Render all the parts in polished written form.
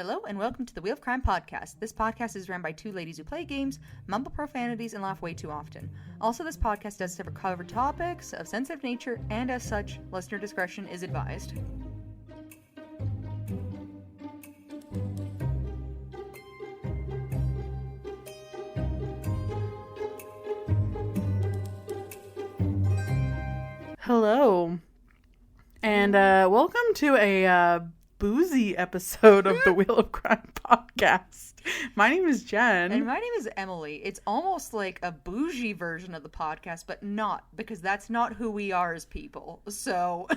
Hello and welcome to the Wheel of Crime podcast. This podcast is run by two ladies who play games, mumble profanities, and laugh way too often. Also, this podcast does cover topics of sensitive nature, and as such, listener discretion is advised. Hello, and welcome to a boozy episode of the Wheel of Crime podcast. My name is Jen. And my name is Emily. It's almost like a bougie version of the podcast, but not, because that's not who we are as people. So...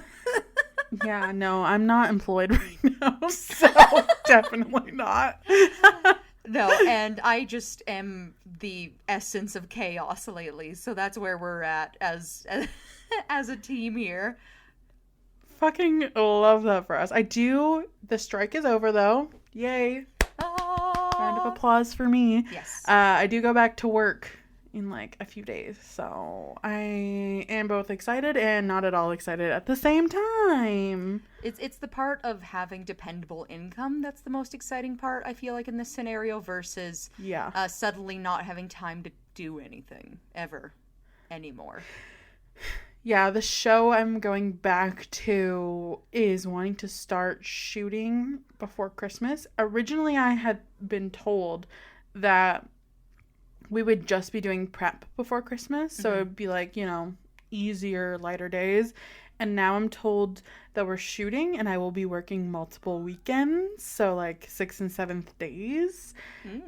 Yeah, no, I'm not employed right now, so definitely not. No, and I just am the essence of chaos lately, so that's where we're at as a team here. Fucking love that for us. The strike is over though. Yay. Round of applause for me. Yes. I do go back to work in like a few days, so I am both excited and not at all excited at the same time. It's the part of having dependable income that's the most exciting part, I feel like, in this scenario, versus suddenly not having time to do anything ever anymore. Yeah, the show I'm going back to is wanting to start shooting before Christmas. Originally, I had been told that we would just be doing prep before Christmas, so it would be like, easier, lighter days. And now I'm told that we're shooting and I will be working multiple weekends, so like 6th and 7th days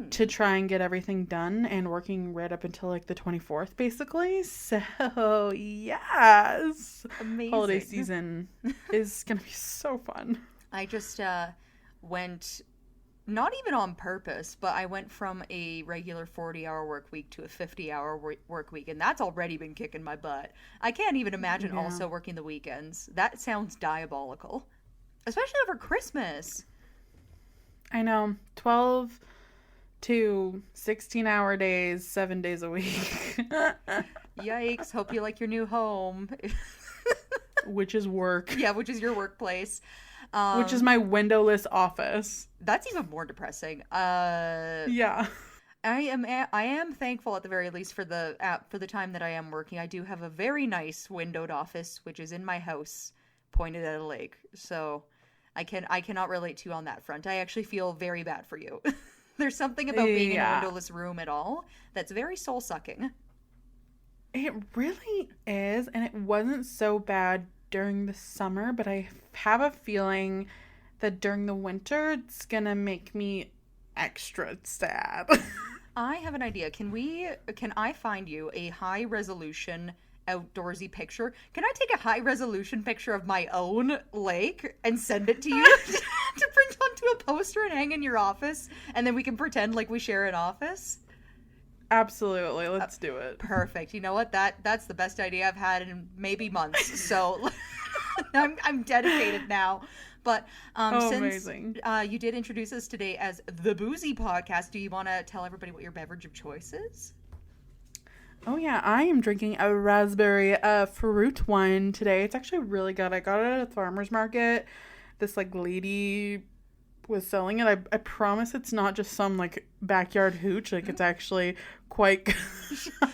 to try and get everything done, and working right up until like the 24th basically. So yes, amazing. Holiday season is gonna be so fun. I just went, not even on purpose, but I went from a regular 40-hour work week to a 50-hour work week, and that's already been kicking my butt. I can't even imagine also working the weekends. That sounds diabolical, especially over Christmas. I know. 12 to 16-hour days, 7 days a week. Yikes. Hope you like your new home. Which is work. Yeah, which is your workplace. Which is my windowless office. That's even more depressing. Yeah. I am thankful at the very least for the time that I am working. I do have a very nice windowed office, which is in my house, pointed at a lake. So I cannot relate to you on that front. I actually feel very bad for you. There's something about being in a windowless room at all that's very soul sucking. It really is, and it wasn't so bad during the summer, but I have a feeling that during the winter it's gonna make me extra sad. I have an idea. Can I find you a high resolution outdoorsy picture? Can I take a high resolution picture of my own lake and send it to you to print onto a poster and hang in your office, and then we can pretend like we share an office? Absolutely. Let's do it. Perfect. You know what? That's the best idea I've had in maybe months. So I'm dedicated now. But since you did introduce us today as the Boozy Podcast, do you want to tell everybody what your beverage of choice is? Oh yeah, I am drinking a raspberry fruit wine today. It's actually really good. I got it at a farmer's market. This lady was selling it. I promise it's not just some backyard hooch. It's actually quite good.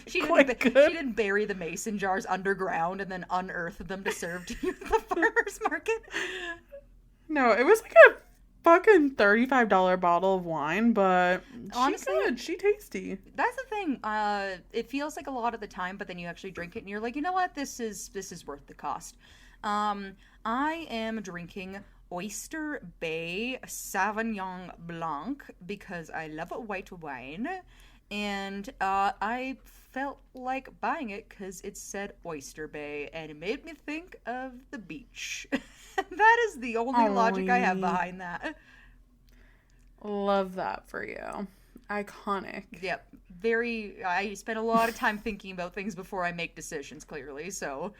She didn't bury the mason jars underground and then unearth them to serve to you at the farmer's market. No, it was a fucking $35 bottle of wine, but honestly, she's good. She tasty. That's the thing. It feels like a lot of the time, but then you actually drink it and you're like, you know what? This is worth the cost. I am drinking Oyster Bay Sauvignon Blanc because I love a white wine, and I felt like buying it because it said Oyster Bay and it made me think of the beach. That is the only logic I have behind that. Love that for you. Iconic. Yep. I spend a lot of time thinking about things before I make decisions, clearly, so...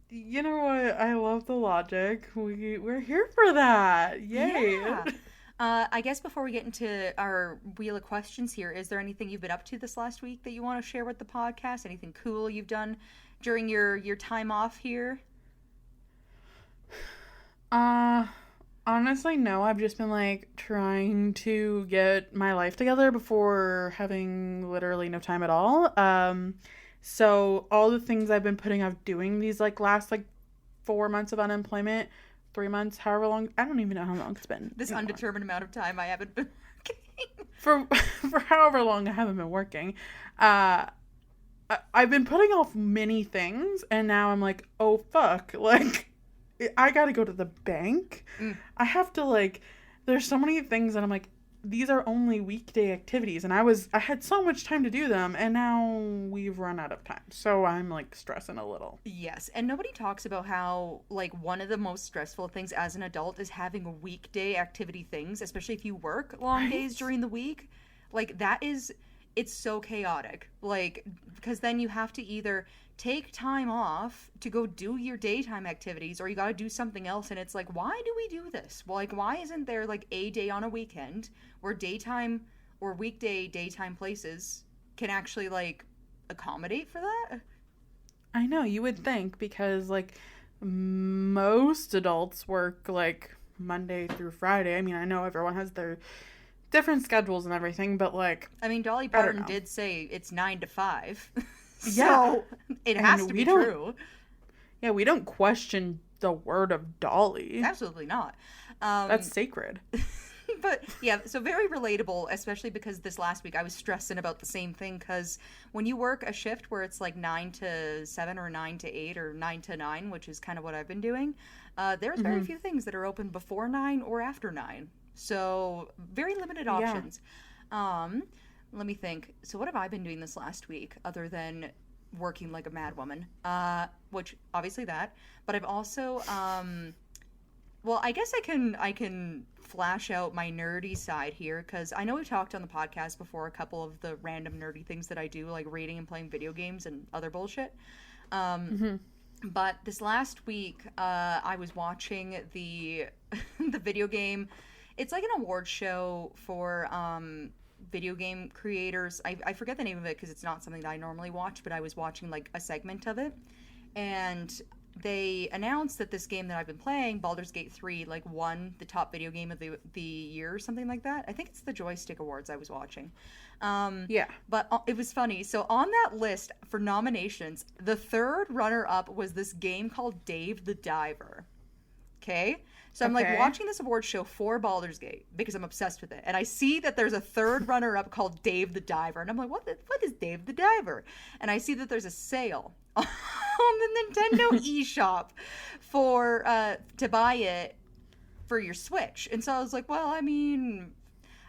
You know what? I love the logic. We're here for that. Yay. Yeah. I guess before we get into our wheel of questions here, is there anything you've been up to this last week that you want to share with the podcast? Anything cool you've done during your time off here? Honestly, no. I've just been like trying to get my life together before having literally no time at all. So all the things I've been putting off doing these like last like 4 months of unemployment, 3 months, however long, I don't even know how long it's been This anymore. undetermined amount of time I haven't been working. For for however long I haven't been working, uh, I've been putting off many things, and now I'm like, oh fuck, like I gotta go to the bank. Mm. I have to like, there's so many things that I'm like, these are only weekday activities, and I had so much time to do them, and now we've run out of time, so I'm like stressing a little. Yes, and nobody talks about how, like, one of the most stressful things as an adult is having weekday activity things, especially if you work long days Right? during the week. Like, that is, it's so chaotic. Like, because then you have to either take time off to go do your daytime activities or you got to do something else. And it's like, why do we do this? Well, like, why isn't there, like, a day on a weekend where daytime or weekday daytime places can actually, like, accommodate for that? I know, you would think, because like most adults work like Monday through Friday. I mean, I know everyone has their different schedules and everything, but like, I mean, Dolly I don't Parton know. did say it's 9 to 5, Yeah. so it has And to we be don't, true. yeah, we don't question the word of Dolly. Absolutely not. That's Um, sacred. but yeah, so very relatable, especially because this last week I was stressing about the same thing. Because when you work a shift where it's like 9 to 7 or 9 to 8 or 9 to 9, which is kind of what I've been doing, there's very Hmm. few things that are open before 9 or after 9. So very limited Yeah. options. Um, Let me think. So what have I been doing this last week other than working like a mad woman? Which obviously that, but I've also well, I guess I can flash out my nerdy side here because I know we've talked on the podcast before a couple of the random nerdy things that I do, like reading and playing video games and other bullshit. Um, Hmm. but this last week, I was watching the the video game. It's like an award show for video game creators. I forget the name of it because it's not something that I normally watch, but I was watching like a segment of it, and they announced that this game that I've been playing, Baldur's Gate 3, like won the top video game of the year or something like that. I think it's the Joystick Awards I was watching. Um, Yeah. but it was funny. So on that list for nominations, the third runner up was this game called Dave the Diver. Okay? So I'm like Okay. watching this award show for Baldur's Gate because I'm obsessed with it. And I see that there's a third runner up called Dave the Diver. And I'm like, what is Dave the Diver? And I see that there's a sale on the Nintendo eShop for to buy it for your Switch. And so I was like, well, I mean,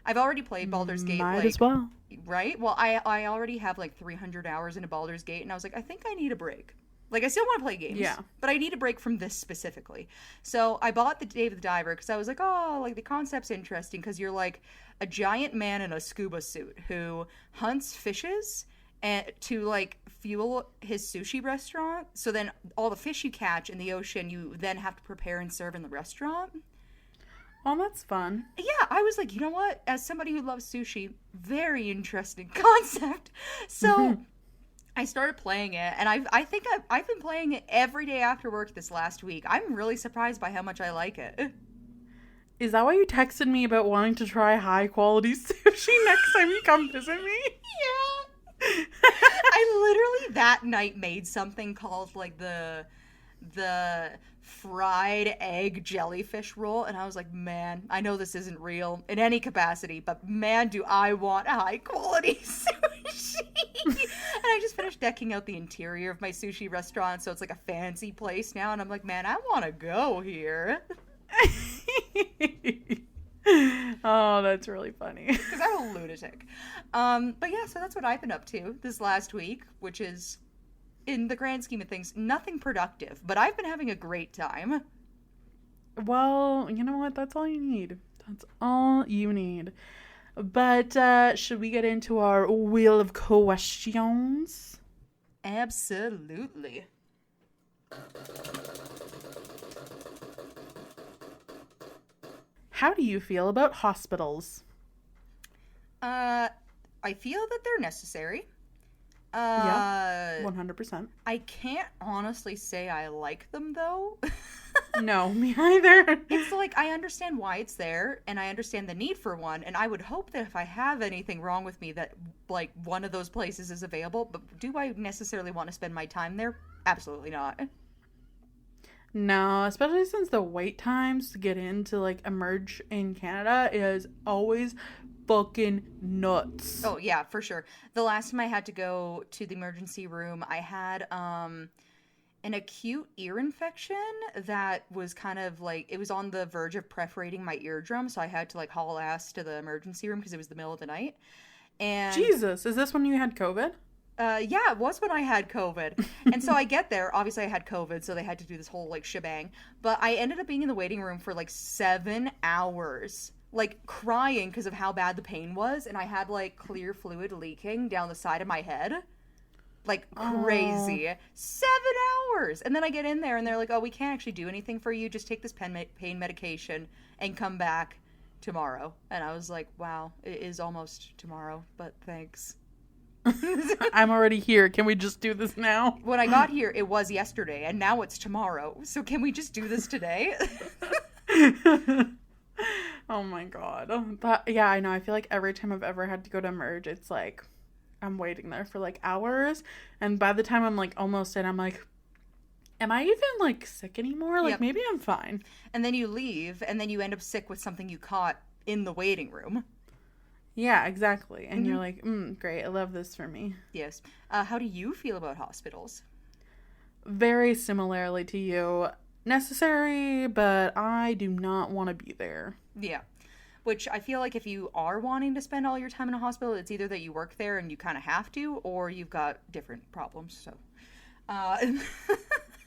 I've already played Baldur's Gate, Might as like, well. right? Well, I already have like 300 hours into Baldur's Gate, and I was like, I think I need a break. Like, I still want to play games, Yeah. but I need a break from this specifically. So I bought the Dave the Diver because I was like, oh, like the concept's interesting because you're like a giant man in a scuba suit who hunts fishes and to like fuel his sushi restaurant. So then all the fish you catch in the ocean, you then have to prepare and serve in the restaurant. Oh, that's fun. Yeah, I was like, you know what? As somebody who loves sushi, very interesting concept. So I started playing it, and I think I've been playing it every day after work this last week. I'm really surprised by how much I like it. Is that why you texted me about wanting to try high quality sushi next time you come visit me? Yeah. I literally that night made something called like the fried egg jellyfish roll, and I was like, man, I know this isn't real in any capacity, but man, do I want high quality sushi. And I just finished decking out the interior of my sushi restaurant, so it's like a fancy place now, and I'm like, man, I want to go here. Oh, that's really funny. Because I'm a lunatic. But yeah, so that's what I've been up to this last week, which is, in the grand scheme of things, nothing productive. But I've been having a great time. Well, you know what? That's all you need. That's all you need. But should we get into our wheel of questions? Absolutely. How do you feel about hospitals? Uh, I feel that they're necessary. Yeah, Uh, 100%. I can't honestly say I like them though. No, me either. It's like I understand why it's there and I understand the need for one, and I would hope that if I have anything wrong with me that like one of those places is available, but do I necessarily want to spend my time there? Absolutely not. No, especially since the wait times to get into like Emerge in Canada is always fucking nuts. Oh yeah, for sure. The last time I had to go to the emergency room, I had an acute ear infection that was kind of like it was on the verge of perforating my eardrum, so I had to like haul ass to the emergency room because it was the middle of the night. And Jesus, is this when you had COVID? yeah, it was when I had COVID. And so I get there. Obviously, I had COVID, so they had to do this whole like shebang. But I ended up being in the waiting room for like 7 hours, like crying because of how bad the pain was. And I had like clear fluid leaking down the side of my head. Like Oh, crazy. 7 hours. And then I get in there and they're like, oh, we can't actually do anything for you. Just take this pain medication and come back tomorrow. And I was like, wow, it is almost tomorrow, but thanks. I'm already here. Can we just do this now? When I got here, it was yesterday, and now it's tomorrow. So can we just do this today? Oh my god. Yeah, I know. I feel like every time I've ever had to go to Merge, it's like I'm waiting there for like hours. And by the time I'm like almost in, I'm like, am I even like sick anymore? Like Yep. maybe I'm fine. And then you leave, and then you end up sick with something you caught in the waiting room. Yeah, exactly. And Hmm. you're like, great. I love this for me. Yes. How do you feel about hospitals? Very similarly to you. Necessary, but I do not want to be there. Yeah. Which I feel like if you are wanting to spend all your time in a hospital, it's either that you work there and you kind of have to, or you've got different problems. So, uh,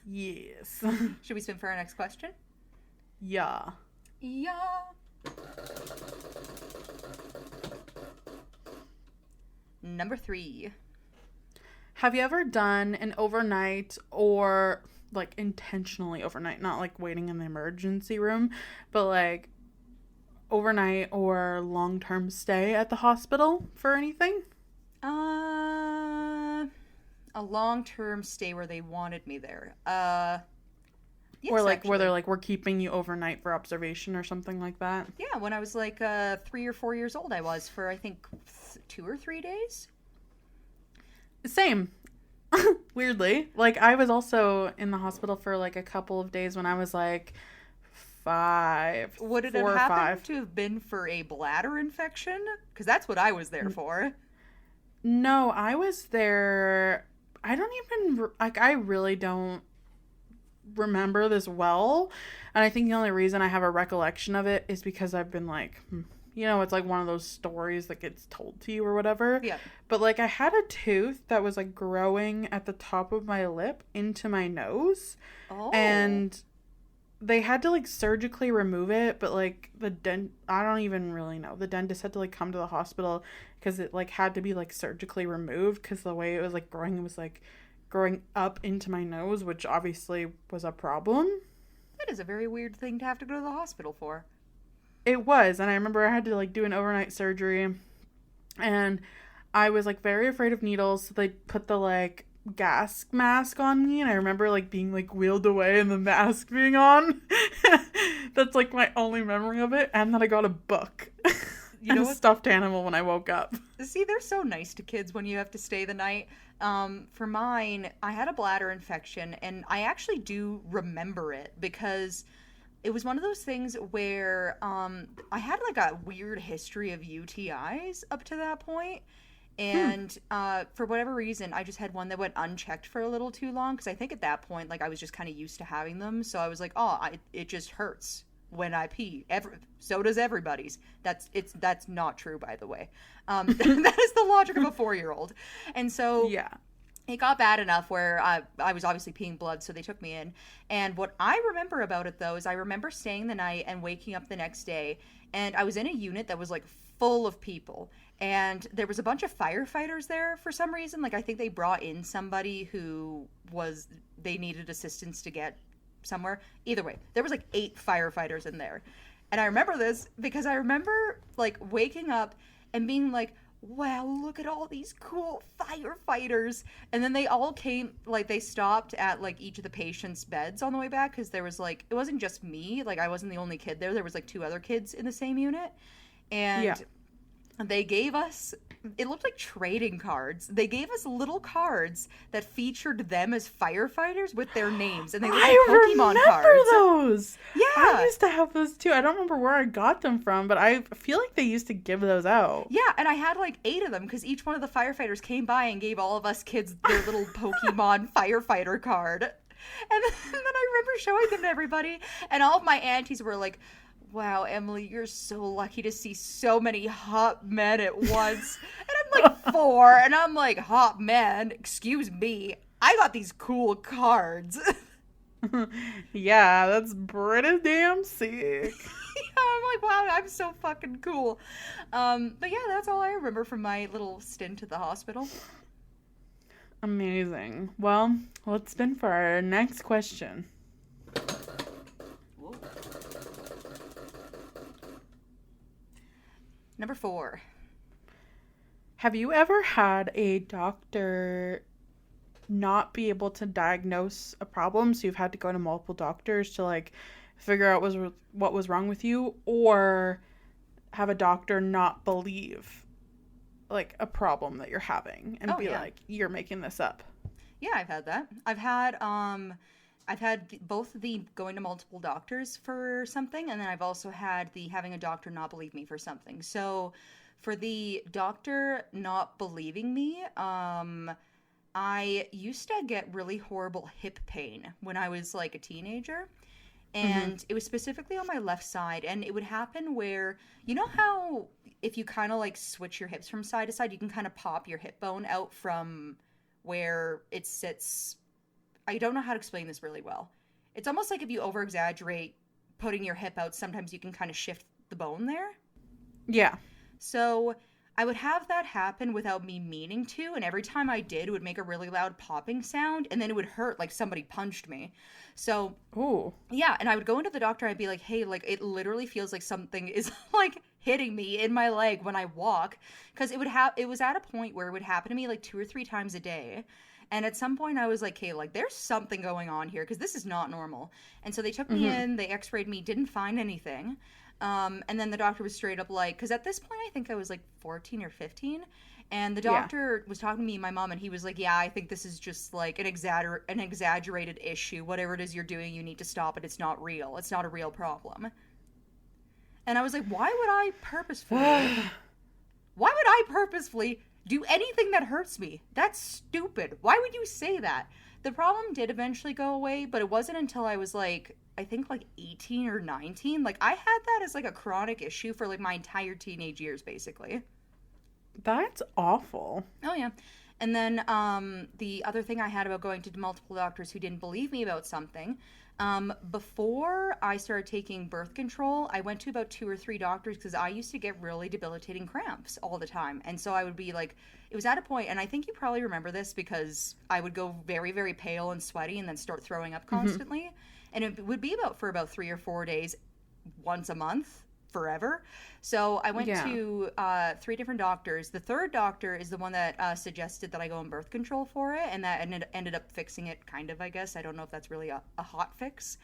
Yes. should we spin for our next question? Yeah. Yeah. Number 3. Have you ever done an overnight or like intentionally overnight, not like waiting in the emergency room, but like overnight or long term stay at the hospital for anything? Uh, a long-term stay where they wanted me there. Or Yes, like where they're actually. like, we're keeping you overnight for observation or something like that? Yeah, when I was like 3 or 4 years old, I was for I think 2 or 3 days. Same. Weirdly. Like I was also in the hospital for like a couple of days when I was like five, Would it have 4 or 5. happened to have been for a bladder infection? Because that's what I was there for. No, I was there. I don't even like. I really don't remember this well, and I think the only reason I have a recollection of it is because I've been like, it's like one of those stories that gets told to you or whatever. Yeah. But like, I had a tooth that was like growing at the top of my lip into my nose, Oh. and they had to like surgically remove it, but like I don't even really know. The dentist had to like come to the hospital because it like had to be like surgically removed because the way it was like growing, it was like growing up into my nose, which obviously was a problem. That is a very weird thing to have to go to the hospital for. It was, and I remember I had to like do an overnight surgery, and I was like very afraid of needles, so they put the like gas mask on me, and I remember like being like wheeled away and the mask being on. That's like my only memory of it. And then I got a book You and know a what? stuffed animal when I woke up. See, they're so nice to kids when you have to stay the night. For mine, I had a bladder infection, and I actually do remember it because it was one of those things where I had like a weird history of UTIs up to that point. Hmm. And for whatever reason, I just had one that went unchecked for a little too long because I think at that point, like I was just kind of used to having them. So I was like, oh, it just hurts when I pee. So does everybody's. That's not true, by the way. That is the logic of a 4-year-old. And so Yeah. it got bad enough where I was obviously peeing blood, so they took me in. And what I remember about it, though, is I remember staying the night and waking up the next day, and I was in a unit that was like full of people. And there was a bunch of firefighters there for some reason. Like, I think they brought in somebody who they needed assistance to get somewhere. Either way, there was like 8 firefighters in there. And I remember this because I remember like waking up and being like, wow, look at all these cool firefighters. And then they all came, like, they stopped at, like, each of the patients' beds on the way back because there was, like, it wasn't just me. Like, I wasn't the only kid there. There was, like, two other kids in the same unit. Yeah. And they gave us, it looked like trading cards. They gave us little cards that featured them as firefighters with their names, and they looked like I Pokemon remember cards. those. I Yeah. used to have those too. I don't remember where I got them from, but I feel like they used to give those out. Yeah, and I had like 8 of them because each one of the firefighters came by and gave all of us kids their little Pokemon firefighter card. And then I remember showing them to everybody, and all of my aunties were like, wow, Emily, you're so lucky to see so many hot men at once. And I'm like 4, and I'm like, hot men? Excuse me. I got these cool cards. Yeah, that's pretty damn sick. Yeah, I'm like, wow, I'm so fucking cool. But yeah, that's all I remember from my little stint at the hospital. Amazing. Well, let's spin for our next question. Whoa. Number 4. Have you ever had a doctor not be able to diagnose a problem, so you've had to go to multiple doctors to like figure out what was wrong with you, or have a doctor not believe like a problem that you're having and be Yeah. like, you're making this up? Yeah, I've had that. I've had both the going to multiple doctors for something, and then I've also had the having a doctor not believe me for something. So for the doctor not believing me, I used to get really horrible hip pain when I was like a teenager. And it was specifically on my left side, and it would happen where, you know how if you kind of like switch your hips from side to side, you can kind of pop your hip bone out from where it sits. I don't know how to explain this really well. It's almost like if you over exaggerate putting your hip out, sometimes you can kind of shift the bone there. Yeah. So I would have that happen without me meaning to, and every time I did, it would make a really loud popping sound, and then it would hurt like somebody punched me. So Ooh. yeah, and I would go into the doctor and I'd be like, hey, like it literally feels like something is like hitting me in my leg when I walk. Because it was at a point where it would happen to me like 2 or 3 times a day. And at some point I was like, hey, like there's something going on here because this is not normal. And so they took me in, they x-rayed me, didn't find anything. And then the doctor was straight up like, because at this point I think I was like 14 or 15. And the doctor was talking to me and my mom, and he was like, yeah, I think this is just like an exaggerated issue. Whatever it is you're doing, you need to stop it. It's not real. It's not a real problem. And I was like, why would I purposefully do anything that hurts me? That's stupid. Why would you say that? The problem did eventually go away, but it wasn't until I was like, I think like 18 or 19. Like I had that as like a chronic issue for like my entire teenage years, basically. That's awful. Oh yeah. And then the other thing I had about going to multiple doctors who didn't believe me about something, before I started taking birth control, I went to about 2 or 3 doctors because I used to get really debilitating cramps all the time. And so I would be like, it was at a point, and I think you probably remember this because I would go very, very pale and sweaty and then start throwing up constantly. And it would be for about 3 or 4 days, once a month, forever. So I went to 3 different doctors. The third doctor is the one that suggested that I go on birth control for it, and that ended up fixing it, kind of, I guess. I don't know if that's really a hot fix.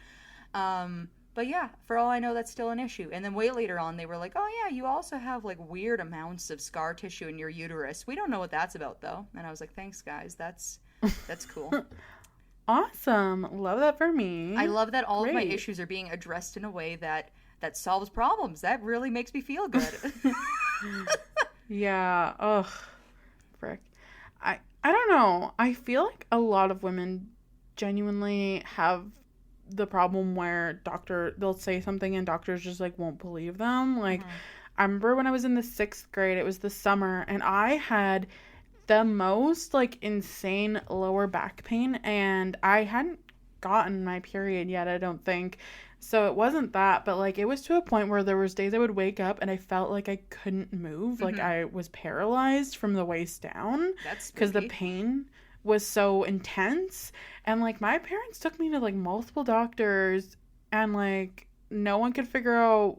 But yeah, for all I know, that's still an issue. And then way later on, they were like, oh yeah, you also have like weird amounts of scar tissue in your uterus. We don't know what that's about though. And I was like, thanks guys, that's cool. Awesome. Love that for me. I love that all of my Great. issues are being addressed in a way that solves problems. That really makes me feel good. Yeah. Ugh. Frick. I don't know. I feel like a lot of women genuinely have the problem where they'll say something and doctors just like won't believe them. Like I remember when I was in the 6th grade, it was the summer, and I had the most like insane lower back pain, and I hadn't gotten my period yet, I don't think. So it wasn't that, but like it was to a point where there was days I would wake up and I felt like I couldn't move, like I was paralyzed from the waist down That's because the spooky. pain was so intense. And like my parents took me to like multiple doctors, and like no one could figure out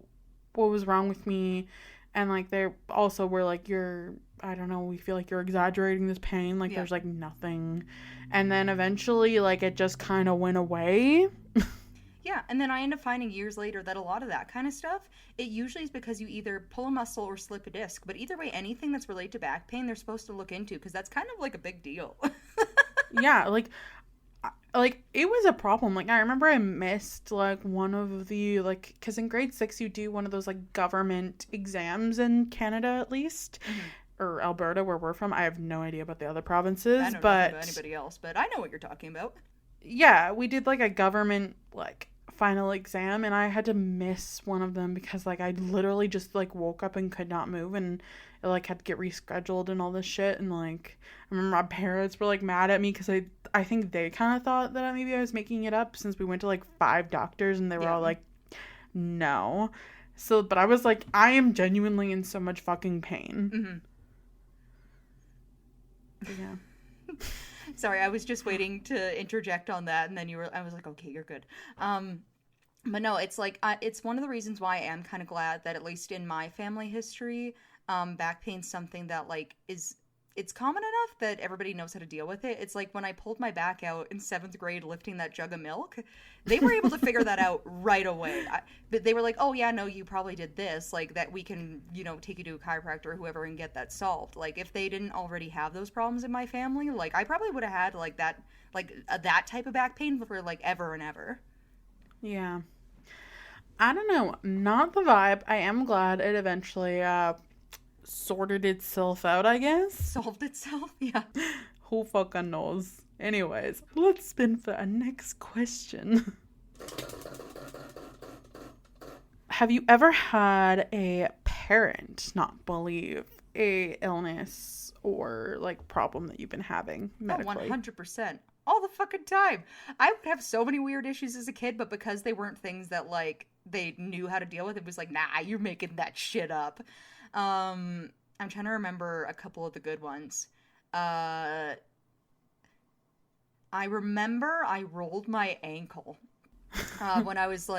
what was wrong with me. And, like, they also were like, I don't know, we feel like you're exaggerating this pain. Like, there's, like, nothing. And then eventually, like, it just kind of went away. Yeah, and then I end up finding years later that a lot of that kind of stuff, it usually is because you either pull a muscle or slip a disc. But either way, anything that's related to back pain, they're supposed to look into because that's kind of like a big deal. Yeah, like it was a problem. Like, I remember I missed like one of the, like, because in grade 6 you do one of those like government exams in Canada, at least, or Alberta, where we're from. I have no idea about the other provinces, I don't know but about anybody else, but I know what you're talking about. yeah, we did like a government like final exam, and I had to miss one of them because like I literally just like woke up and could not move, and it like had to get rescheduled and all this shit. And like I remember my parents were like mad at me because I think they kind of thought that maybe I was making it up, since we went to like 5 doctors and they were all like, no. So, but I was like, I am genuinely in so much fucking pain. Yeah. Sorry, I was just waiting to interject on that, and then I was like, okay, you're good. But no, it's like, it's one of the reasons why I am kind of glad that at least in my family history, back pain's something that like it's common enough that everybody knows how to deal with it. It's like when I pulled my back out in 7th grade lifting that jug of milk, they were able to figure that out right away. But they were like, oh yeah, no, you probably did this, like that we can, take you to a chiropractor or whoever and get that solved. Like if they didn't already have those problems in my family, like I probably would have had like that, that type of back pain for like ever and ever. Yeah. I don't know. Not the vibe. I am glad it eventually sorted itself out, I guess. Solved itself? Yeah. Who fucking knows? Anyways, let's spin for a next question. Have you ever had a parent not believe a illness or like problem that you've been having medically? Oh, 100%. All the fucking time. I would have so many weird issues as a kid, but because they weren't things that like they knew how to deal with, it was like, nah, you're making that shit up. I'm trying to remember a couple of the good ones. I remember I rolled my ankle when I was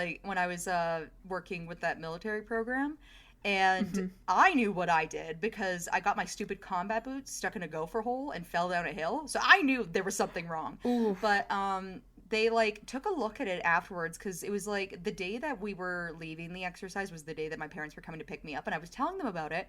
working with that military program. And I knew what I did because I got my stupid combat boots stuck in a gopher hole and fell down a hill. So I knew there was something wrong. Ooh. But they like took a look at it afterwards because it was like the day that we were leaving the exercise was the day that my parents were coming to pick me up, and I was telling them about it.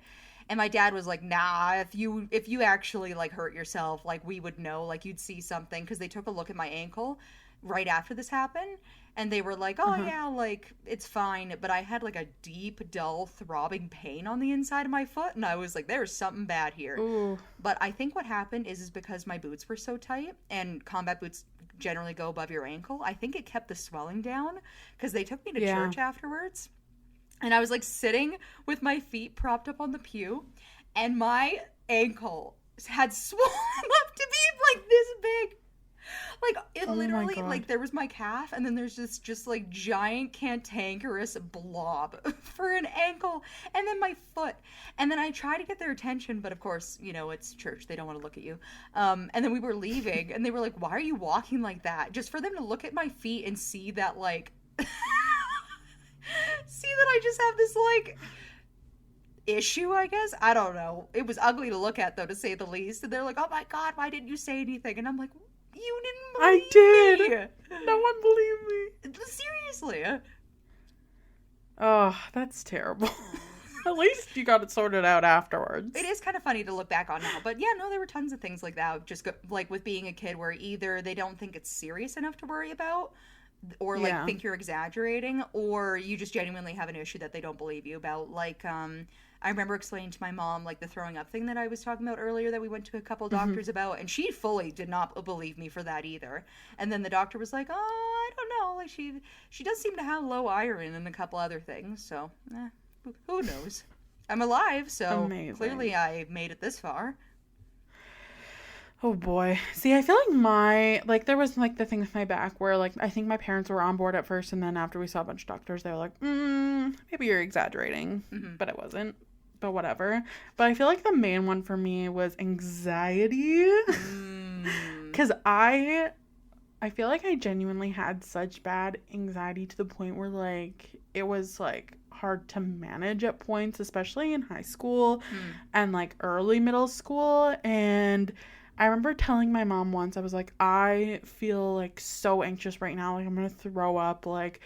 And my dad was like, nah, if you actually like hurt yourself, like we would know, like you'd see something, because they took a look at my ankle right after this happened. And they were like, oh, yeah, like, it's fine. But I had, like, a deep, dull, throbbing pain on the inside of my foot. And I was like, there's something bad here. Ooh. But I think what happened is because my boots were so tight, and combat boots generally go above your ankle, I think it kept the swelling down. Because they took me to church afterwards. And I was, like, sitting with my feet propped up on the pew. And my ankle had swollen up to be, like, this big. Like, it literally, like, there was my calf, and then there's this just, like, giant cantankerous blob for an ankle, and then my foot. And then I tried to get their attention, but of course, it's church. They don't want to look at you. And then we were leaving, and they were like, why are you walking like that? Just for them to look at my feet and see that, like, see that I just have this, like, issue, I guess. I don't know. It was ugly to look at, though, to say the least. And they're like, oh my God, why didn't you say anything? And I'm like, you didn't believe me. I did. No one believed me. Seriously. Oh, that's terrible. At least you got it sorted out afterwards. It is kind of funny to look back on now. But yeah, no, there were tons of things like that. Just like with being a kid where either they don't think it's serious enough to worry about, or like think you're exaggerating, or you just genuinely have an issue that they don't believe you about. Like, I remember explaining to my mom, like, the throwing up thing that I was talking about earlier that we went to a couple doctors about, and she fully did not believe me for that either. And then the doctor was like, oh, I don't know, like, she does seem to have low iron and a couple other things, so, who knows? I'm alive, so Amazing. Clearly I made it this far. Oh boy. See, I feel like there was like the thing with my back where like I think my parents were on board at first, and then after we saw a bunch of doctors, they were like, maybe you're exaggerating. But it wasn't. But whatever. But I feel like the main one for me was anxiety. Because I feel like I genuinely had such bad anxiety to the point where like it was like hard to manage at points, especially in high school Hmm. and like early middle school. And I remember telling my mom once, I was like, I feel like so anxious right now, like I'm gonna throw up, like,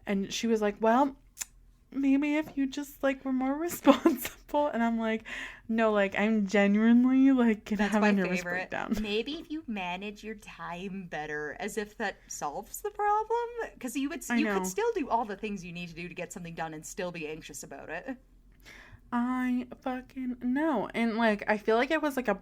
and she was like, well, maybe if you just like were more responsible. And I'm like, no, like I'm genuinely like gonna That's have a my nervous favorite. breakdown. Maybe if you manage your time better, as if that solves the problem. Because I you could know. still do all the things you need to do to get something done and still be anxious about it. I fucking know. And like I feel like it was like a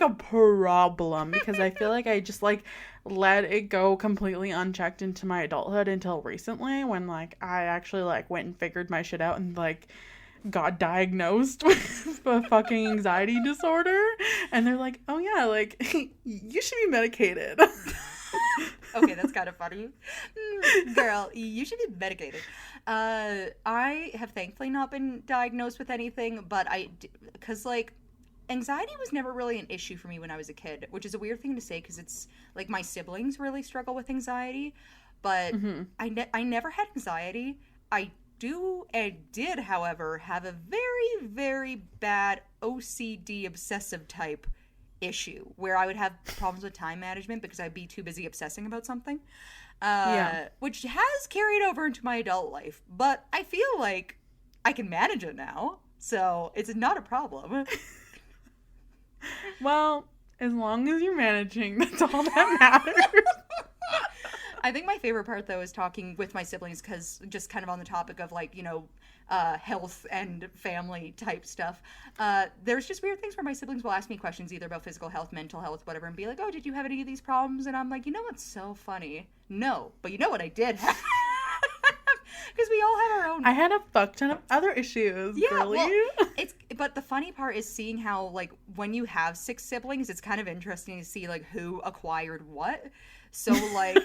problem because I feel like I just like let it go completely unchecked into my adulthood until recently when like I actually like went and figured my shit out and like got diagnosed with a fucking anxiety disorder. And they're like, oh yeah, like you should be medicated. Okay, that's kind of funny. Girl, you should be medicated. I have thankfully not been diagnosed with anything, but because like anxiety was never really an issue for me when I was a kid, which is a weird thing to say because it's like my siblings really struggle with anxiety, but Hmm. I never had anxiety. I do and did, however, have a very, very bad OCD obsessive type issue where I would have problems with time management because I'd be too busy obsessing about something, Yeah. which has carried over into my adult life. But I feel like I can manage it now, so it's not a problem. Well, as long as you're managing, that's all that matters. I think my favorite part though is talking with my siblings because just kind of on the topic of like health and family type stuff. There's just weird things where my siblings will ask me questions either about physical health, mental health, whatever, and be like, "Oh, did you have any of these problems?" And I'm like, you know what's so funny? No, but you know what I did have. Because we all have our own. I had a fuck ton of other issues, Yeah, girly. well, but the funny part is seeing how like when you have six siblings, it's kind of interesting to see like who acquired what. So like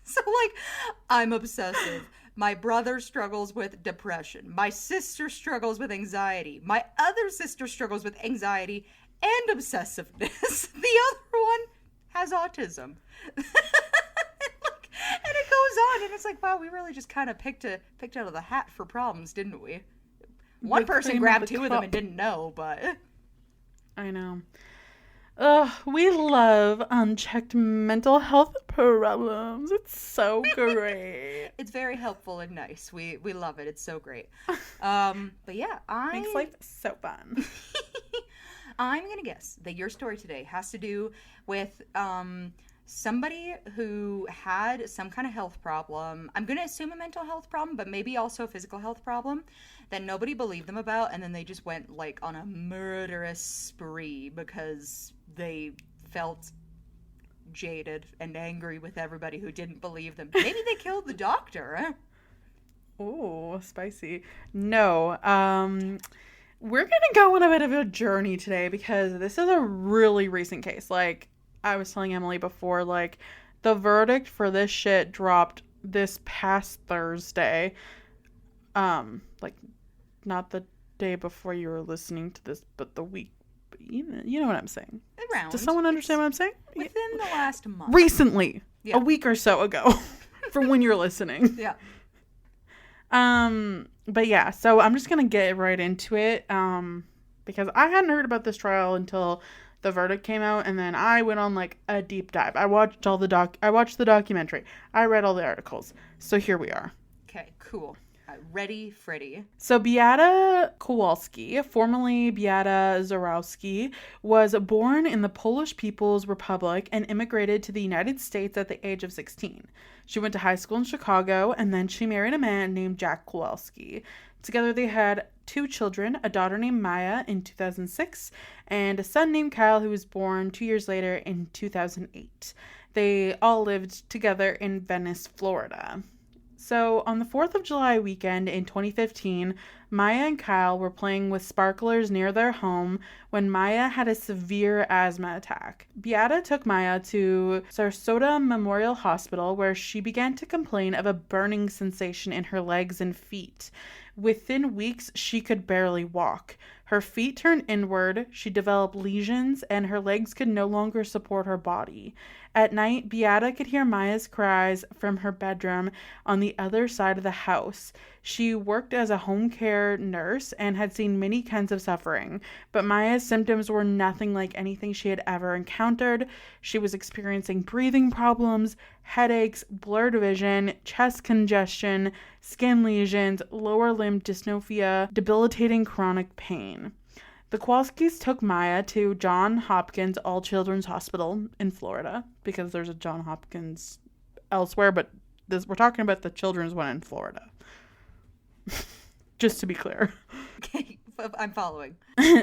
so like I'm obsessive. My brother struggles with depression. My sister struggles with anxiety. My other sister struggles with anxiety and obsessiveness. The other one has autism. And it goes on, and it's like, wow, we really just kind of picked out of the hat for problems, didn't we? One The person cream of grabbed the two of them crop. and didn't know, but I know. Ugh, we love unchecked mental health problems. It's so great. it's very helpful and nice. We love it. It's so great. But yeah, Makes life so fun. I'm gonna guess that your story today has to do with somebody who had some kind of health problem. I'm gonna assume a mental health problem, but maybe also a physical health problem that nobody believed them about, and then they just went like on a murderous spree because they felt jaded and angry with everybody who didn't believe them. Maybe they killed the doctor. Huh? Oh, spicy. No, we're gonna go on a bit of a journey today because this is a really recent case. Like I was telling Emily before, like the verdict for this shit dropped this past Thursday. Like not the day before you were listening to this, but the week. You know what I'm saying. Around. Does someone understand what I'm saying? Within the last month. Recently, Yeah. a week or so ago, from when you're listening. Yeah. But yeah, so I'm just gonna get right into it. Because I hadn't heard about this trial until the verdict came out, and then I went on like a deep dive. I watched the documentary. I read all the articles. So here we are. Okay, cool. Ready, Freddy. So Beata Kowalski, formerly Beata Zarowski, was born in the Polish People's Republic and immigrated to the United States at the age of 16. She went to high school in Chicago, and then she married a man named Jack Kowalski. Together they had 2 children, a daughter named Maya in 2006, and a son named Kyle who was born 2 years later in 2008. They all lived together in Venice, Florida. So, on the 4th of July weekend in 2015, Maya and Kyle were playing with sparklers near their home when Maya had a severe asthma attack. Beata took Maya to Sarasota Memorial Hospital where she began to complain of a burning sensation in her legs and feet. Within weeks, she could barely walk. Her feet turned inward, she developed lesions, and her legs could no longer support her body. At night, Beata could hear Maya's cries from her bedroom on the other side of the house. She worked as a home care nurse and had seen many kinds of suffering, but Maya's symptoms were nothing like anything she had ever encountered. She was experiencing breathing problems, headaches, blurred vision, chest congestion, skin lesions, lower limb dysmorphia, debilitating chronic pain. The Kowalskis took Maya to Johns Hopkins All Children's Hospital in Florida, because there's a Johns Hopkins elsewhere, but we're talking about the children's one in Florida. Just to be clear. Okay, I'm following.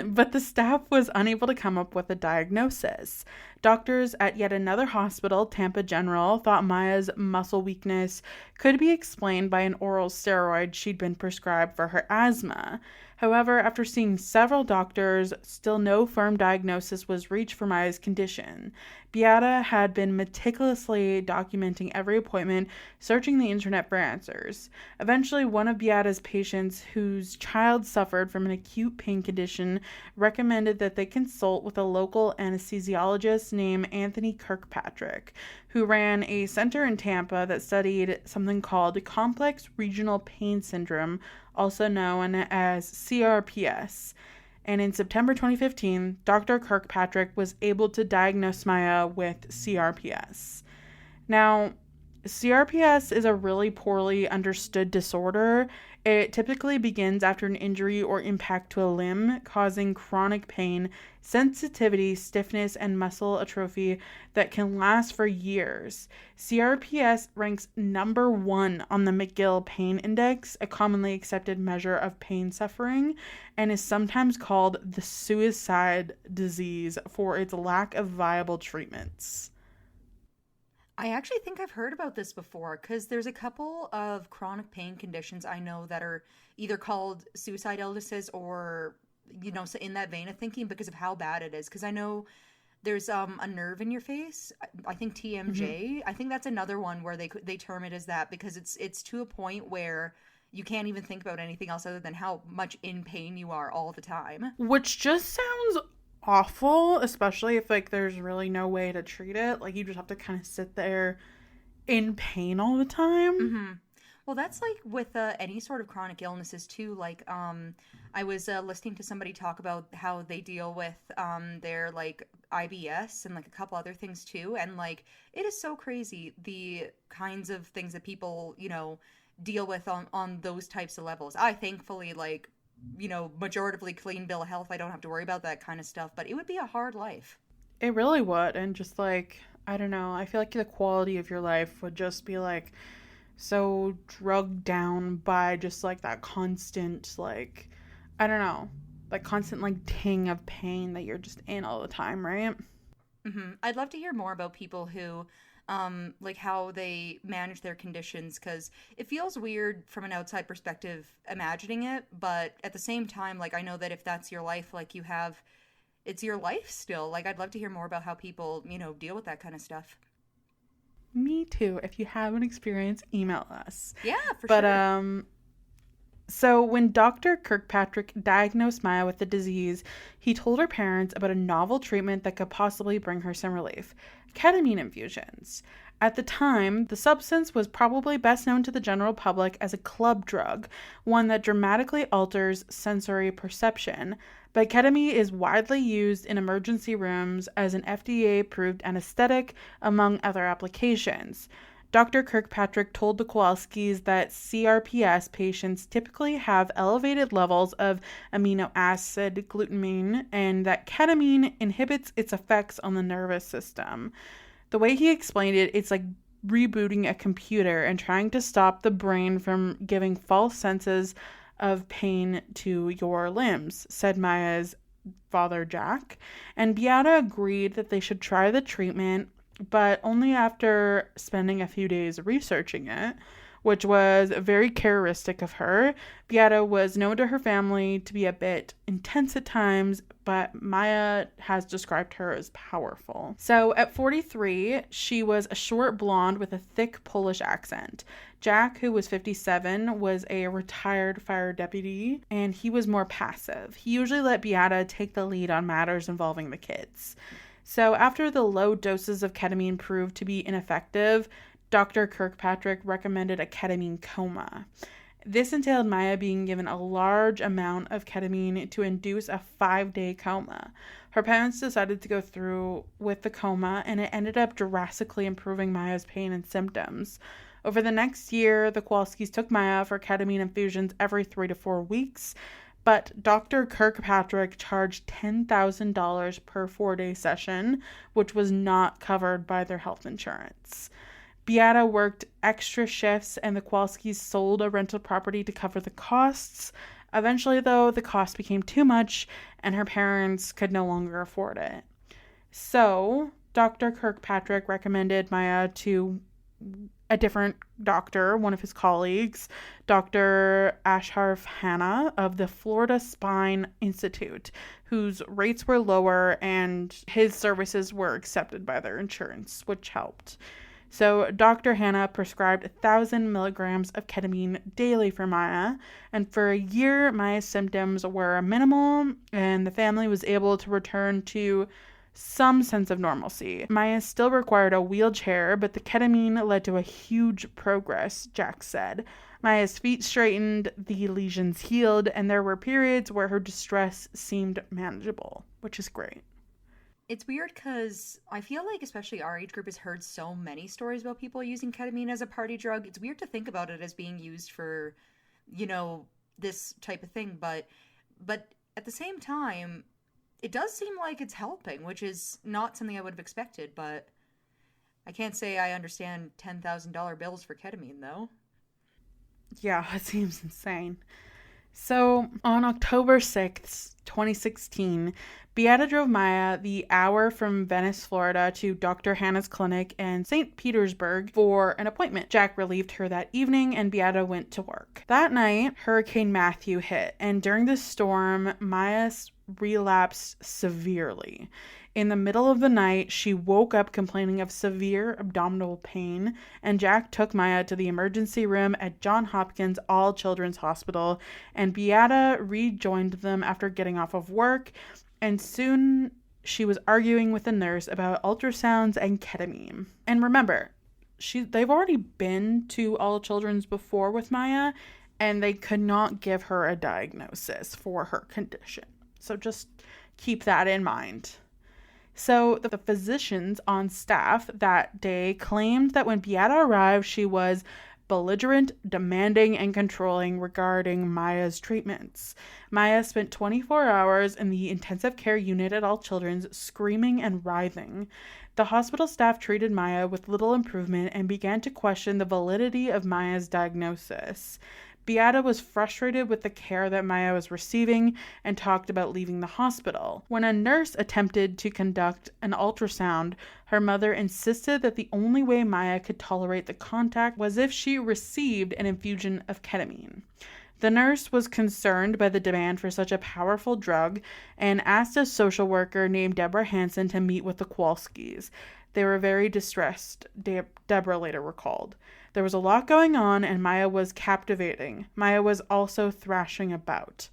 But the staff was unable to come up with a diagnosis. Doctors at yet another hospital, Tampa General, thought Maya's muscle weakness could be explained by an oral steroid she'd been prescribed for her asthma. However, after seeing several doctors, still no firm diagnosis was reached for Maya's condition. Beata had been meticulously documenting every appointment, searching the internet for answers. Eventually, one of Beata's patients, whose child suffered from an acute pain condition, recommended that they consult with a local anesthesiologist named Anthony Kirkpatrick, who ran a center in Tampa that studied something called complex regional pain syndrome, also known as CRPS. And in September 2015, Dr. Kirkpatrick was able to diagnose Maya with CRPS. Now, CRPS is a really poorly understood disorder. It typically begins after an injury or impact to a limb, causing chronic pain, sensitivity, stiffness, and muscle atrophy that can last for years. CRPS ranks number 1 on the McGill Pain Index, a commonly accepted measure of pain suffering, and is sometimes called the suicide disease for its lack of viable treatments. I actually think I've heard about this before because there's a couple of chronic pain conditions I know that are either called suicide illnesses or, so in that vein of thinking because of how bad it is. Because I know there's a nerve in your face. I think TMJ. I think that's another one where they term it as that because it's to a point where you can't even think about anything else other than how much in pain you are all the time. Which just sounds awful, especially if there's really no way to treat it. You just have to kind of sit there in pain all the time. Mm-hmm. Well, that's with any sort of chronic illnesses too. I was listening to somebody talk about how they deal with their IBS and a couple other things too, and it is so crazy the kinds of things that people deal with on those types of levels. I thankfully majoritively clean bill of health. I don't have to worry about that kind of stuff, but it would be a hard life. It really would. And just I don't know, I feel like the quality of your life would just be so drugged down by just that constant I don't know, constant ting of pain that you're just in all the time, right? Mm-hmm. I'd love to hear more about people who how they manage their conditions, because it feels weird from an outside perspective imagining it, but at the same time, I know that if that's your life, it's your life still. I'd love to hear more about how people, deal with that kind of stuff. Me too. If you have an experience, email us. Yeah, for sure. But, so when Dr. Kirkpatrick diagnosed Maya with the disease, he told her parents about a novel treatment that could possibly bring her some relief: ketamine infusions. At the time, the substance was probably best known to the general public as a club drug, one that dramatically alters sensory perception. But ketamine is widely used in emergency rooms as an FDA-approved anesthetic, among other applications. Dr. Kirkpatrick told the Kowalskis that CRPS patients typically have elevated levels of amino acid glutamine and that ketamine inhibits its effects on the nervous system. The way he explained it, it's like rebooting a computer and trying to stop the brain from giving false senses of pain to your limbs, said Maya's father, Jack. And Beata agreed that they should try the treatment, but only after spending a few days researching it, which was very characteristic of her. Beata was known to her family to be a bit intense at times, but Maya has described her as powerful. So at 43, she was a short blonde with a thick Polish accent. Jack, who was 57, was a retired fire deputy, and he was more passive. He usually let Beata take the lead on matters involving the kids. So after the low doses of ketamine proved to be ineffective, Dr. Kirkpatrick recommended a ketamine coma. This entailed Maya being given a large amount of ketamine to induce a 5-day coma. Her parents decided to go through with the coma, and it ended up drastically improving Maya's pain and symptoms. Over the next year, the Kowalskis took Maya for ketamine infusions every 3 to 4 weeks, but Dr. Kirkpatrick charged $10,000 per 4-day session, which was not covered by their health insurance. Beata worked extra shifts, and the Kowalskis sold a rental property to cover the costs. Eventually, though, the cost became too much, and her parents could no longer afford it. So, Dr. Kirkpatrick recommended Maya to a different doctor, one of his colleagues, Dr. Ashraf Hanna of the Florida Spine Institute, whose rates were lower and his services were accepted by their insurance, which helped. So Dr. Hanna prescribed 1,000 milligrams of ketamine daily for Maya, and for a year, Maya's symptoms were minimal, and the family was able to return to some sense of normalcy. Maya still required a wheelchair, but the ketamine led to a huge progress, Jack said. Maya's feet straightened, the lesions healed, and there were periods where her distress seemed manageable, which is great. It's weird because I feel like especially our age group has heard so many stories about people using ketamine as a party drug. It's weird to think about it as being used for, this type of thing, but at the same time, it does seem like it's helping, which is not something I would have expected, but I can't say I understand $10,000 bills for ketamine, though. Yeah, it seems insane. So, on October 6th, 2016, Beata drove Maya the hour from Venice, Florida to Dr. Hanna's clinic in St. Petersburg for an appointment. Jack relieved her that evening, and Beata went to work. That night, Hurricane Matthew hit, and during the storm, Maya relapsed severely. In the middle of the night, she woke up complaining of severe abdominal pain, and Jack took Maya to the emergency room at Johns Hopkins All Children's Hospital, and Beata rejoined them after getting off of work, and soon she was arguing with the nurse about ultrasounds and ketamine. And remember, they've already been to All Children's before with Maya, and they could not give her a diagnosis for her condition. So just keep that in mind. So the physicians on staff that day claimed that when Beata arrived, she was belligerent, demanding, and controlling regarding Maya's treatments. Maya spent 24 hours in the intensive care unit at All Children's, screaming and writhing. The hospital staff treated Maya with little improvement and began to question the validity of Maya's diagnosis. Beata was frustrated with the care that Maya was receiving and talked about leaving the hospital. When a nurse attempted to conduct an ultrasound, her mother insisted that the only way Maya could tolerate the contact was if she received an infusion of ketamine. The nurse was concerned by the demand for such a powerful drug and asked a social worker named Deborah Hansen to meet with the Kowalskis. They were very distressed, Deborah later recalled. There was a lot going on, and Maya was captivating. Maya was also thrashing about.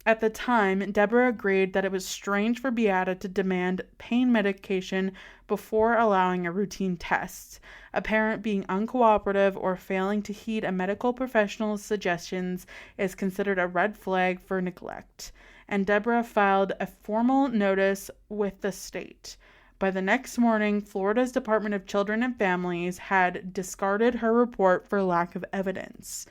At the time, Deborah agreed that it was strange for Beata to demand pain medication before allowing a routine test. A parent being uncooperative or failing to heed a medical professional's suggestions is considered a red flag for neglect, and Deborah filed a formal notice with the state. By the next morning, Florida's Department of Children and Families had discarded her report for lack of evidence.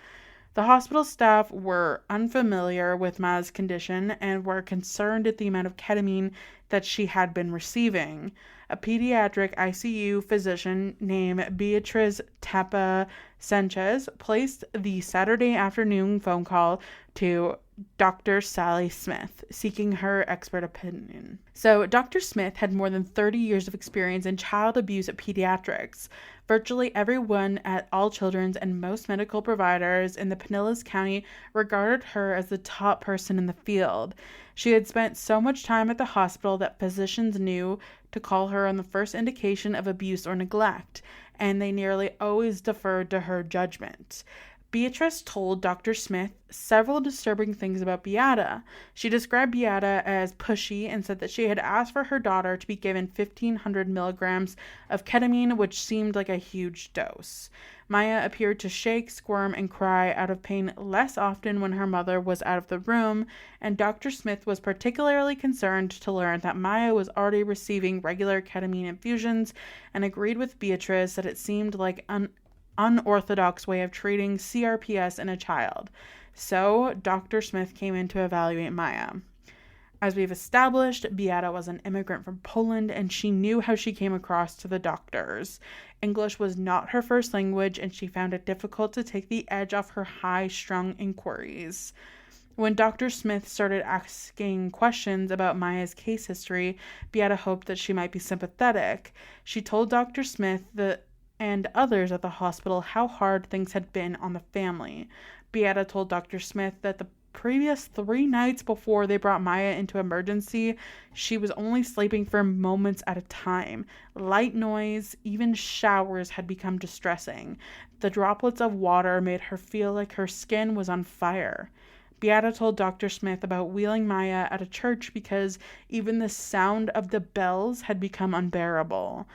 The hospital staff were unfamiliar with Maya's condition and were concerned at the amount of ketamine that she had been receiving. A pediatric ICU physician named Beatriz Tapa Sanchez placed the Saturday afternoon phone call to Dr. Sally Smith, seeking her expert opinion. So Dr. Smith had more than 30 years of experience in child abuse at pediatrics. Virtually everyone at All Children's and most medical providers in the Pinellas County regarded her as the top person in the field. She had spent so much time at the hospital that physicians knew to call her on the first indication of abuse or neglect, and they nearly always deferred to her judgment. Beatrice told Dr. Smith several disturbing things about Beata. She described Beata as pushy and said that she had asked for her daughter to be given 1,500 milligrams of ketamine, which seemed like a huge dose. Maya appeared to shake, squirm, and cry out of pain less often when her mother was out of the room, and Dr. Smith was particularly concerned to learn that Maya was already receiving regular ketamine infusions and agreed with Beatrice that it seemed like an unorthodox way of treating CRPS in a child. So, Dr. Smith came in to evaluate Maya. As we've established, Beata was an immigrant from Poland, and she knew how she came across to the doctors. English was not her first language, and she found it difficult to take the edge off her high-strung inquiries. When Dr. Smith started asking questions about Maya's case history, Beata hoped that she might be sympathetic. She told Dr. Smith and others at the hospital how hard things had been on the family. Beata told Dr. Smith that the previous 3 nights before they brought Maya into emergency, she was only sleeping for moments at a time. Light noise, even showers had become distressing. The droplets of water made her feel like her skin was on fire. Beata told Dr. Smith about wheeling Maya at a church because even the sound of the bells had become unbearable.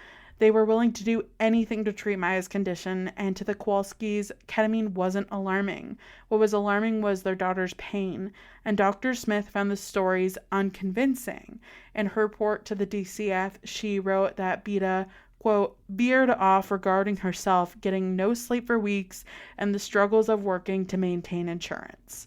They were willing to do anything to treat Maya's condition, and to the Kowalskis, ketamine wasn't alarming. What was alarming was their daughter's pain, and Dr. Smith found the stories unconvincing. In her report to the DCF, she wrote that Beata, quote, veered off regarding herself, getting no sleep for weeks, and the struggles of working to maintain insurance.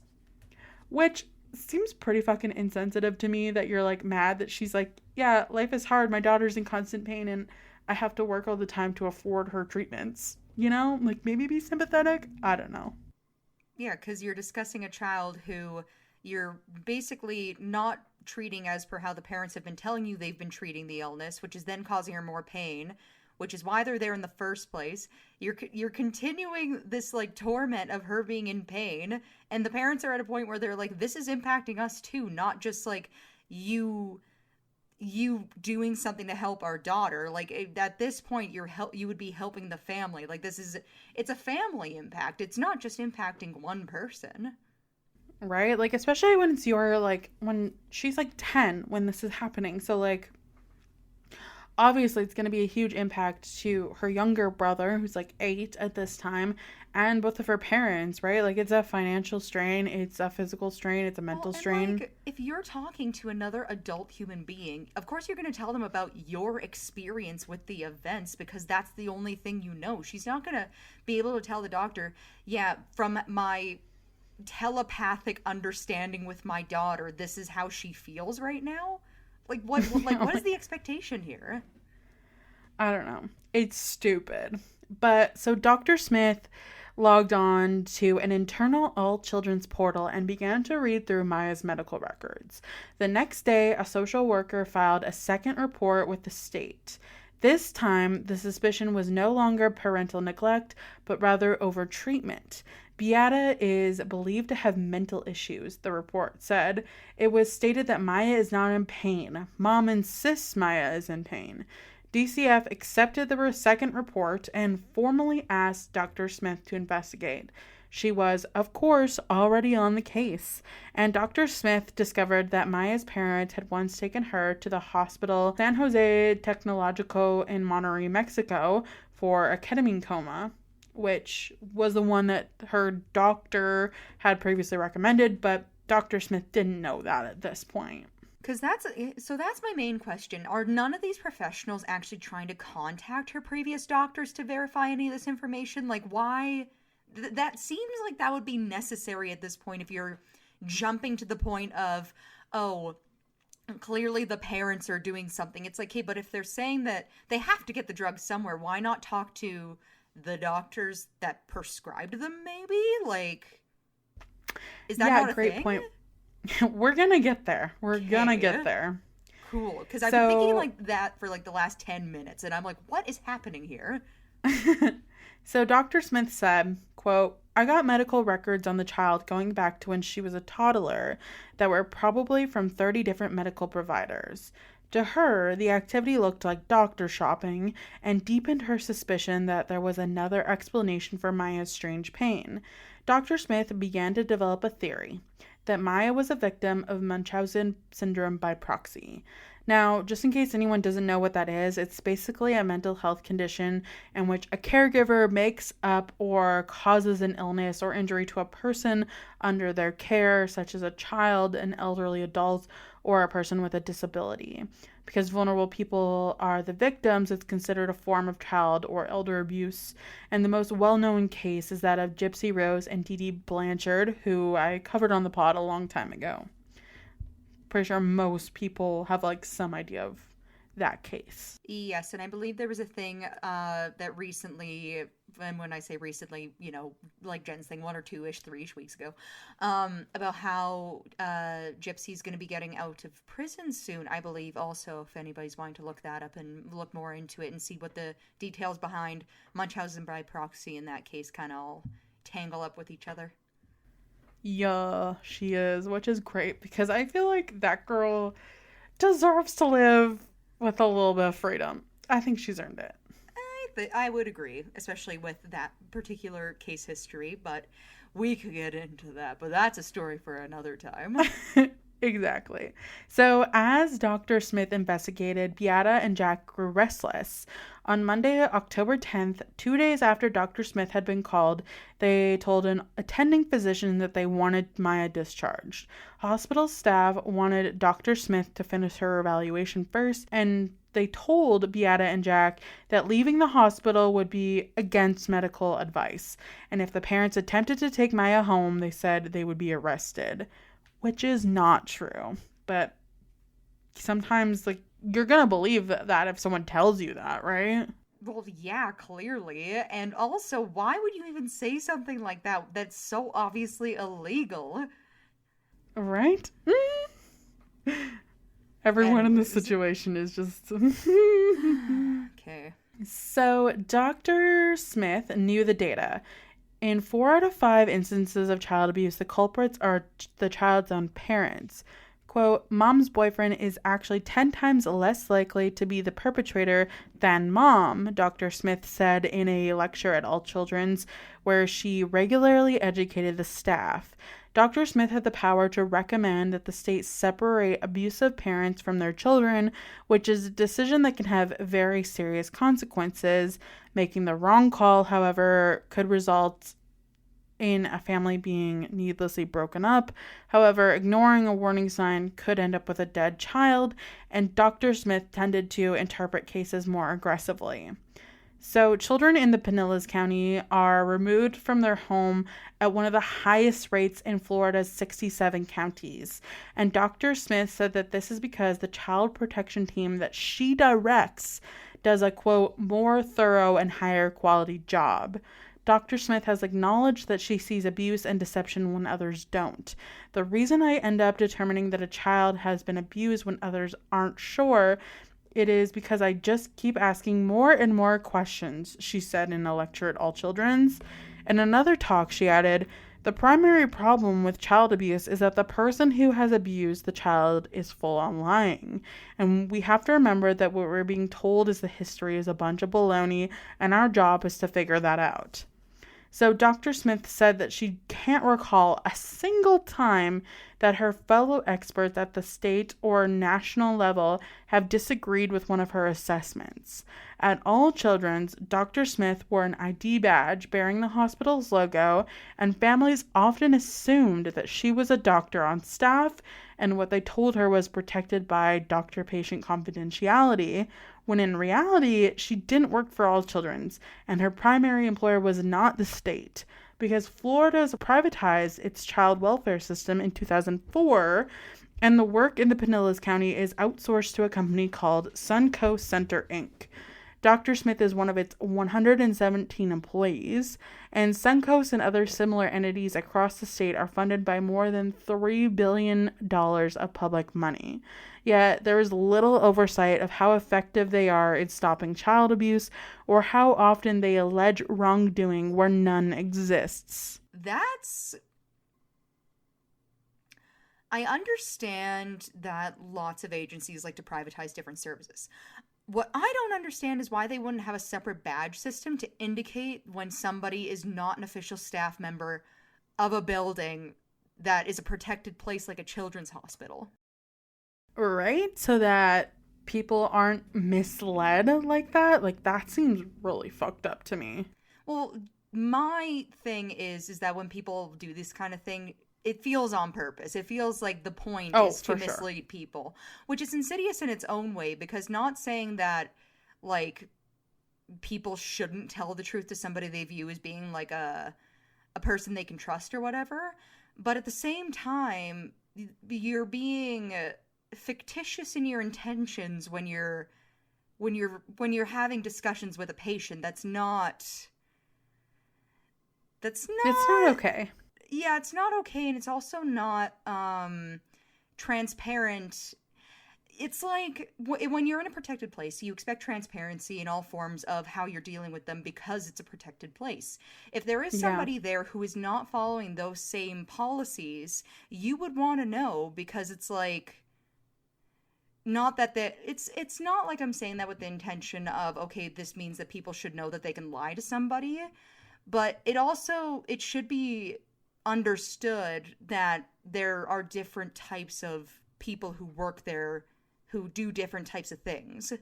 Which seems pretty fucking insensitive to me, that you're like mad that she's like, yeah, life is hard, my daughter's in constant pain, and I have to work all the time to afford her treatments. You know? Like, maybe be sympathetic? I don't know. Yeah, because you're discussing a child who you're basically not treating as per how the parents have been telling you they've been treating the illness, which is then causing her more pain, which is why they're there in the first place. You're continuing this like torment of her being in pain, and the parents are at a point where they're like, this is impacting us too, not just like you doing something to help our daughter. Like at this point you would be helping the family. Like it's a family impact. It's not just impacting one person. Right? Like, especially when it's when she's like 10 when this is happening. So like, obviously it's going to be a huge impact to her younger brother, who's like 8 at this time, and both of her parents, right? Like, it's a financial strain, it's a physical strain, it's a mental strain. Like, if you're talking to another adult human being, of course you're going to tell them about your experience with the events, because that's the only thing you know. She's not going to be able to tell the doctor, yeah, from my telepathic understanding with my daughter, this is how she feels right now. Like, what is the expectation here? I don't know. It's stupid. But so Dr. Smith logged on to an internal all children's portal and began to read through Maya's medical records. The next day, a social worker filed a second report with the state. This time, the suspicion was no longer parental neglect, but rather overtreatment. Beata is believed to have mental issues, the report said. It was stated that Maya is not in pain. Mom insists Maya is in pain. DCF accepted the second report and formally asked Dr. Smith to investigate. She was, of course, already on the case, and Dr. Smith discovered that Maya's parents had once taken her to the hospital San Jose Tecnológico in Monterrey, Mexico, for a ketamine coma, which was the one that her doctor had previously recommended, but Dr. Smith didn't know that at this point. Because that's my main question. Are none of these professionals actually trying to contact her previous doctors to verify any of this information? Like, why? That seems like that would be necessary at this point if you're jumping to the point of, oh, clearly the parents are doing something. It's like, hey, but if they're saying that they have to get the drugs somewhere, why not talk to the doctors that prescribed them, maybe? Like, is that not a great thing? Point. We're gonna get there. We're gonna get there. Cool. Because I've been thinking like that for like the last 10 minutes, and I'm like, what is happening here? So Dr. Smith said, quote, I got medical records on the child going back to when she was a toddler that were probably from 30 different medical providers. To her, the activity looked like doctor shopping and deepened her suspicion that there was another explanation for Maya's strange pain. Dr. Smith began to develop a theory that Maya was a victim of Munchausen syndrome by proxy. Now, just in case anyone doesn't know what that is, it's basically a mental health condition in which a caregiver makes up or causes an illness or injury to a person under their care, such as a child, an elderly adult, or a person with a disability. Because vulnerable people are the victims, it's considered a form of child or elder abuse. And the most well known case is that of Gypsy Rose and Dee Dee Blanchard, who I covered on the pod a long time ago. Pretty sure most people have like some idea of that case. Yes, and I believe there was a thing that recently, and when I say recently, like Jen's thing, 1 or 2-ish, 3-ish weeks ago, about how Gypsy's going to be getting out of prison soon, I believe. Also, if anybody's wanting to look that up and look more into it and see what the details behind Munchausen by proxy in that case kind of all tangle up with each other. Yeah, she is, which is great because I feel like that girl deserves to live with a little bit of freedom. I think she's earned it. I would agree, especially with that particular case history, but we could get into that, but that's a story for another time. Exactly. So, as Dr. Smith investigated, Beata and Jack grew restless. On Monday, October 10th, 2 days after Dr. Smith had been called, they told an attending physician that they wanted Maya discharged. Hospital staff wanted Dr. Smith to finish her evaluation first, and they told Beata and Jack that leaving the hospital would be against medical advice. And if the parents attempted to take Maya home, they said they would be arrested. Which is not true. But sometimes, like, you're gonna believe that if someone tells you that, right? Well, yeah, clearly. And also, why would you even say something like that that's so obviously illegal? Right? Everyone in this Anyways. situation is just... Okay. So, Dr. Smith knew the data. In 4 out of 5 instances of child abuse, the culprits are the child's own parents. Quote, mom's boyfriend is actually 10 times less likely to be the perpetrator than mom, Dr. Smith said in a lecture at All Children's, where she regularly educated the staff. Dr. Smith had the power to recommend that the state separate abusive parents from their children, which is a decision that can have very serious consequences. Making the wrong call, however, could result in a family being needlessly broken up. However, ignoring a warning sign could end up with a dead child, and Dr. Smith tended to interpret cases more aggressively. So, children in the Pinellas County are removed from their home at one of the highest rates in Florida's 67 counties. And Dr. Smith said that this is because the child protection team that she directs does a, quote, more thorough and higher quality job. Dr. Smith has acknowledged that she sees abuse and deception when others don't. The reason I end up determining that a child has been abused when others aren't sure, it is because I just keep asking more and more questions, she said in a lecture at All Children's. In another talk, she added, the primary problem with child abuse is that the person who has abused the child is full on lying. And we have to remember that what we're being told is the history is a bunch of baloney, and our job is to figure that out. So Dr. Smith said that she can't recall a single time that her fellow experts at the state or national level have disagreed with one of her assessments. At All Children's, Dr. Smith wore an ID badge bearing the hospital's logo, and families often assumed that she was a doctor on staff, and what they told her was protected by doctor-patient confidentiality, when in reality, she didn't work for All Children's, and her primary employer was not the state, because Florida's privatized its child welfare system in 2004, and the work in the Pinellas County is outsourced to a company called Suncoast Center, Inc. Dr. Smith is one of its 117 employees, and Suncoast and other similar entities across the state are funded by more than $3 billion of public money. Yet there is little oversight of how effective they are in stopping child abuse or how often they allege wrongdoing where none exists. That's I understand that lots of agencies like to privatize different services. What I don't understand is why they wouldn't have a separate badge system to indicate when somebody is not an official staff member of a building that is a protected place like a children's hospital. Right? So that people aren't misled like that. Like, that seems really fucked up to me. Well, my thing is that when people do this kind of thing, it feels on purpose. It feels like the point Oh, is to for sure. mislead people, which is insidious in its own way because not saying that like people shouldn't tell the truth to somebody they view as being like a person they can trust or whatever, but at the same time you're being fictitious in your intentions when you're having discussions with a patient. That's It's not not okay. yeah, it's not okay, and it's also not transparent. It's like when you're in a protected place, you expect transparency in all forms of how you're dealing with them because it's a protected place. If there is Yeah. somebody there who is not following those same policies, you would want to know because it's like not that it's not like I'm saying that with the intention of okay, this means that people should know that they can lie to somebody, but it should be understood that there are different types of people who work there who do different types of things.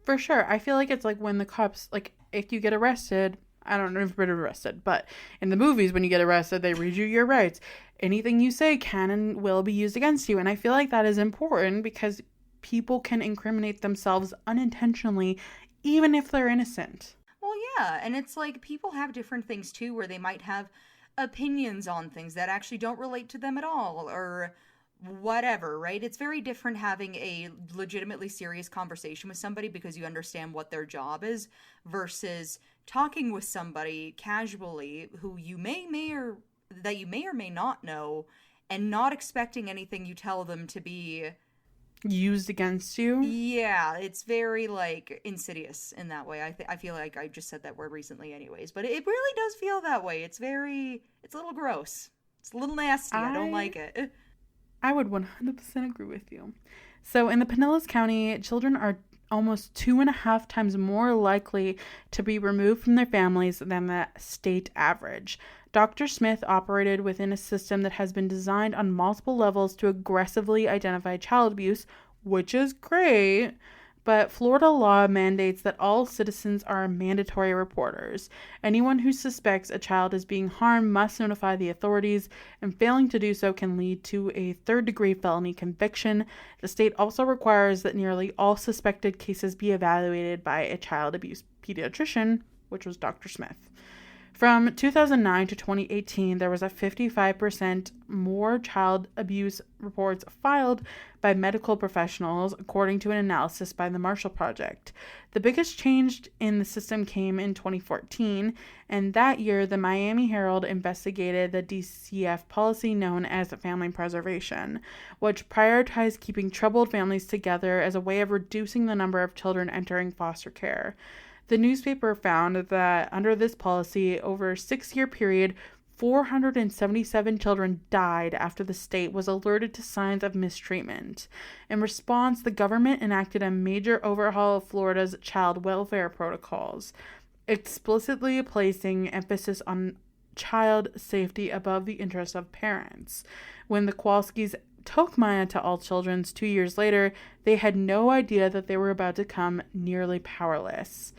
For sure. I feel like it's like when the cops, like, if you get arrested, I don't know if you've been arrested, but in the movies, when you get arrested, they read you your rights. Anything you say can and will be used against you. And I feel like that is important because people can incriminate themselves unintentionally, even if they're innocent. Well, yeah, and it's like people have different things too where they might have opinions on things that actually don't relate to them at all or whatever, right? It's very different having a legitimately serious conversation with somebody because you understand what their job is versus talking with somebody casually who you may or may not know and not expecting anything you tell them to be. Used against you. Yeah, it's very like insidious in that way. I feel like I just said that word recently anyways, but it really does feel that way. It's a little gross. It's a little nasty. I don't I like it. I would 100% agree with you. So, in the Pinellas County, children are almost 2.5 times more likely to be removed from their families than the state average. Dr. Smith operated within a system that has been designed on multiple levels to aggressively identify child abuse, which is great. But Florida law mandates that all citizens are mandatory reporters. Anyone who suspects a child is being harmed must notify the authorities, and failing to do so can lead to a third-degree felony conviction. The state also requires that nearly all suspected cases be evaluated by a child abuse pediatrician, which was Dr. Smith. From 2009 to 2018, there was a 55% more child abuse reports filed by medical professionals, according to an analysis by the Marshall Project. The biggest change in the system came in 2014, and that year, the Miami Herald investigated the DCF policy known as family preservation, which prioritized keeping troubled families together as a way of reducing the number of children entering foster care. The newspaper found that under this policy, over a 6 year period, 477 children died after the state was alerted to signs of mistreatment. In response, the government enacted a major overhaul of Florida's child welfare protocols, explicitly placing emphasis on child safety above the interests of parents. When the Kowalskis took Maya to All Children's 2 years later, they had no idea that they were about to become nearly powerless.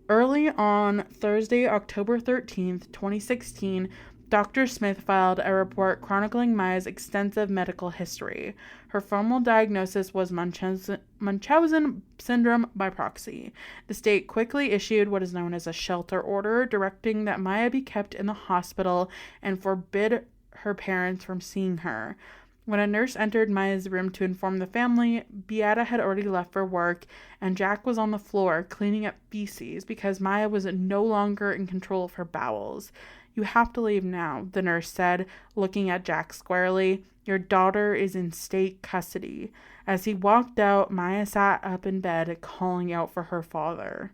Early on Thursday, October 13th, 2016, Dr. Smith filed a report chronicling Maya's extensive medical history. Her formal diagnosis was Munchausen syndrome by proxy. The state quickly issued what is known as a shelter order, directing that Maya be kept in the hospital and forbid her parents from seeing her. When a nurse entered Maya's room to inform the family, Beata had already left for work, and Jack was on the floor cleaning up feces because Maya was no longer in control of her bowels. "You have to leave now," the nurse said, looking at Jack squarely. "Your daughter is in state custody." As he walked out, Maya sat up in bed, calling out for her father,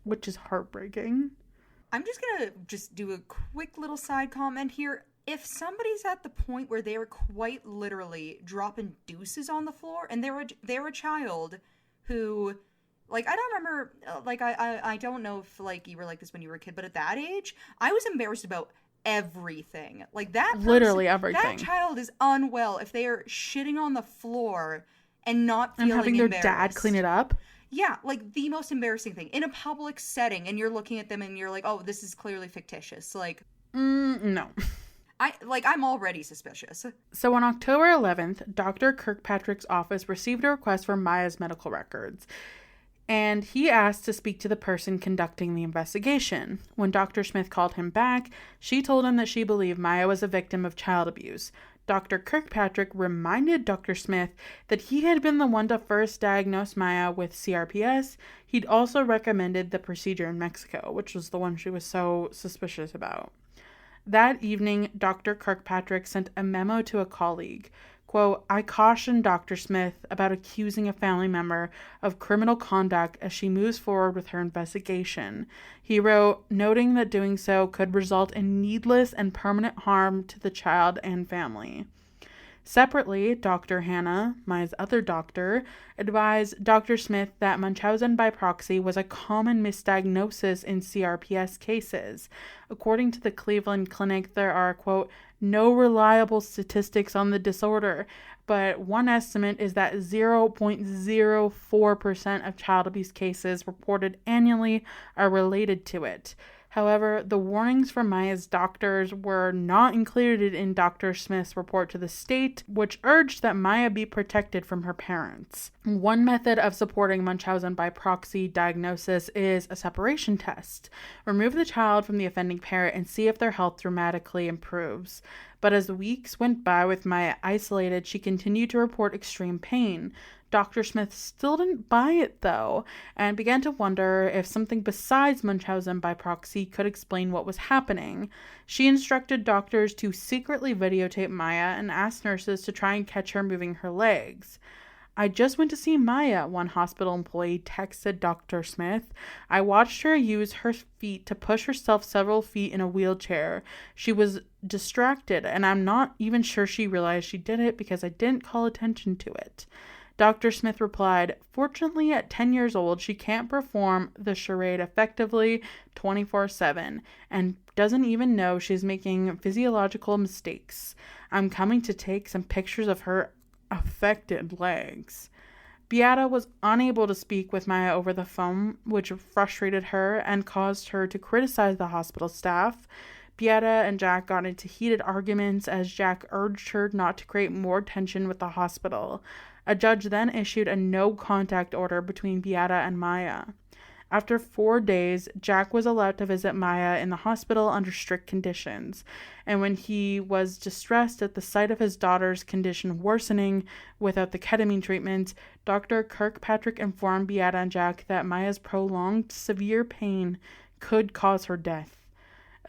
which is heartbreaking. I'm just gonna just do a quick little side comment here. if somebody's at the point where they were quite literally dropping deuces on the floor, and they're a child who, like, I don't remember, like, I don't know if, like, you were like this when you were a kid, but at that age, I was embarrassed about everything. Like, that person, Literally that everything. child is unwell if they are shitting on the floor and not And feeling having their dad clean embarrassed. it up. Yeah, like the most embarrassing thing in a public setting, and you're looking at them and you're like, oh, this is clearly fictitious. Like, No. I'm already suspicious. So on October 11th, Dr. Kirkpatrick's office received a request for Maya's medical records, and he asked to speak to the person conducting the investigation. When Dr. Smith called him back, she told him that she believed Maya was a victim of child abuse. Dr. Kirkpatrick reminded Dr. Smith that he had been the one to first diagnose Maya with CRPS. He'd also recommended the procedure in Mexico, which was the one she was so suspicious about. That evening, Dr. Kirkpatrick sent a memo to a colleague. Quote, I caution Dr. Smith about accusing a family member of criminal conduct as she moves forward with her investigation. He wrote, noting that doing so could result in needless and permanent harm to the child and family. Separately, Dr. Hannah, Maya's other doctor, advised Dr. Smith that Munchausen by proxy was a common misdiagnosis in CRPS cases. According to the Cleveland Clinic, there are, quote, no reliable statistics on the disorder, but one estimate is that 0.04% of child abuse cases reported annually are related to it. However, the warnings from Maya's doctors were not included in Dr. Smith's report to the state, which urged that Maya be protected from her parents. One method of supporting Munchausen by proxy diagnosis is a separation test. Remove the child from the offending parent and see if their health dramatically improves. But as weeks went by with Maya isolated, she continued to report extreme pain. Dr. Smith still didn't buy it, though, and began to wonder if something besides Munchausen by proxy could explain what was happening. She instructed doctors to secretly videotape Maya and asked nurses to try and catch her moving her legs. I just went to see Maya, one hospital employee texted Dr. Smith. I watched her use her feet to push herself several feet in a wheelchair. She was distracted, and I'm not even sure she realized she did it because I didn't call attention to it. Dr. Smith replied, fortunately, at 10 years old, she can't perform the charade effectively 24/7 and doesn't even know she's making physiological mistakes. I'm coming to take some pictures of her affected legs. Beata was unable to speak with Maya over the phone, which frustrated her and caused her to criticize the hospital staff. Beata and Jack got into heated arguments as Jack urged her not to create more tension with the hospital. A judge then issued a no-contact order between Beata and Maya. After 4 days, Jack was allowed to visit Maya in the hospital under strict conditions, and when he was distressed at the sight of his daughter's condition worsening without the ketamine treatment, Dr. Kirkpatrick informed Beata and Jack that Maya's prolonged severe pain could cause her death.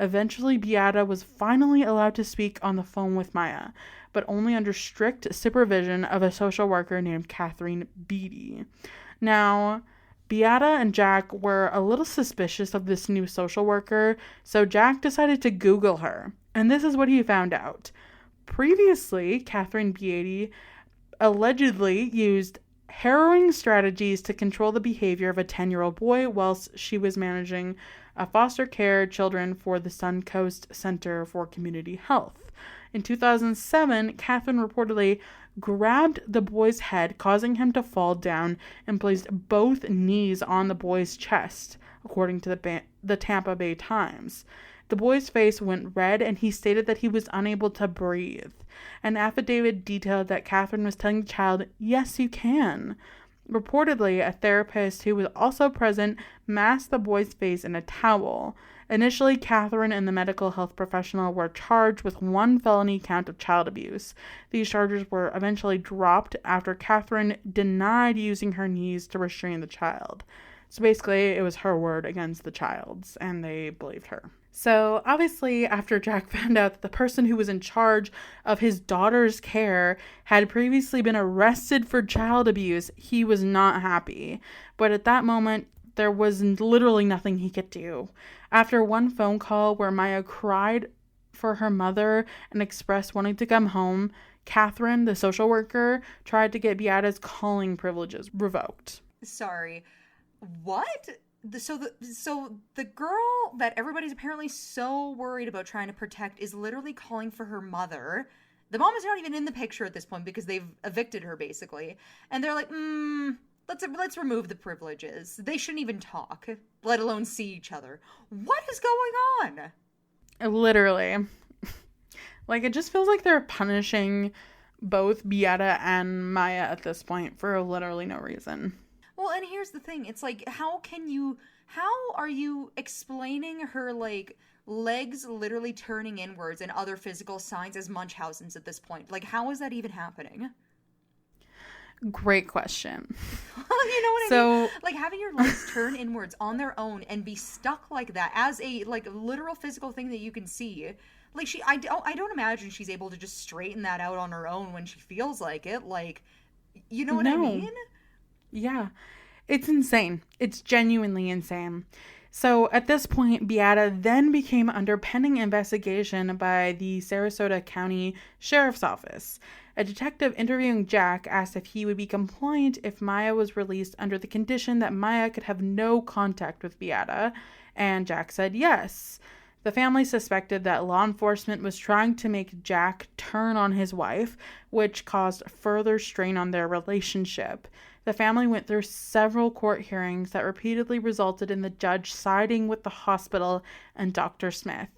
Eventually, Beata was finally allowed to speak on the phone with Maya, but only under strict supervision of a social worker named Catherine Beatty. Now, Beata and Jack were a little suspicious of this new social worker, so Jack decided to Google her, and this is what he found out. Previously, Catherine Beatty allegedly used harrowing strategies to control the behavior of a 10-year-old boy whilst she was managing foster care children for the Suncoast Center for Community Health. In 2007, Catherine reportedly grabbed the boy's head, causing him to fall down, and placed both knees on the boy's chest, according to the Tampa Bay Times. The boy's face went red, and he stated that he was unable to breathe. An affidavit detailed that Catherine was telling the child, "Yes, you can." Reportedly, a therapist who was also present masked the boy's face in a towel. Initially, Catherine and the medical health professional were charged with one felony count of child abuse. These charges were eventually dropped after Catherine denied using her knees to restrain the child. So basically, it was her word against the child's, and they believed her. So obviously, after Jack found out that the person who was in charge of his daughter's care had previously been arrested for child abuse, he was not happy. But at that moment, there was literally nothing he could do. After one phone call where Maya cried for her mother and expressed wanting to come home, Catherine, the social worker, tried to get Beata's calling privileges revoked. Sorry. What? So the girl that everybody's apparently so worried about trying to protect is literally calling for her mother. The mom is not even in the picture at this point because they've evicted her basically. And they're like, let's remove the privileges. They shouldn't even talk, let alone see each other. What is going on? Literally. Like, it just feels like they're punishing both Beata and Maya at this point for literally no reason. Well, and here's the thing. It's like, how are you explaining her, like, legs literally turning inwards and other physical signs as Munchausen's at this point? Like, how is that even happening? Great question. You know what I mean? Like, having your legs turn inwards on their own and be stuck like that as a, like, literal physical thing that you can see. Like, I don't imagine she's able to just straighten that out on her own when she feels like it. Like, you know what I mean? Yeah. It's insane. It's genuinely insane. So at this point, Beata then became under pending investigation by the Sarasota County Sheriff's Office. A detective interviewing Jack asked if he would be compliant if Maya was released under the condition that Maya could have no contact with Beata, and Jack said yes. The family suspected that law enforcement was trying to make Jack turn on his wife, which caused further strain on their relationship. The family went through several court hearings that repeatedly resulted in the judge siding with the hospital and Dr. Smith.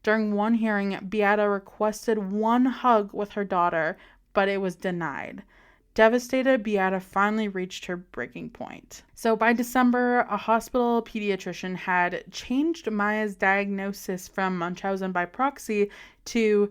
During one hearing, Beata requested one hug with her daughter, but it was denied. Devastated, Beata finally reached her breaking point. So by December, a hospital pediatrician had changed Maya's diagnosis from Munchausen by proxy to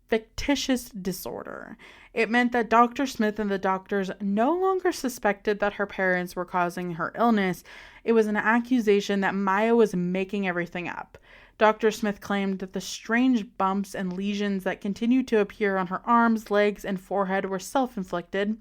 fictitious disorder. It meant that Dr. Smith and the doctors no longer suspected that her parents were causing her illness. It was an accusation that Maya was making everything up. Dr. Smith claimed that the strange bumps and lesions that continued to appear on her arms, legs, and forehead were self-inflicted.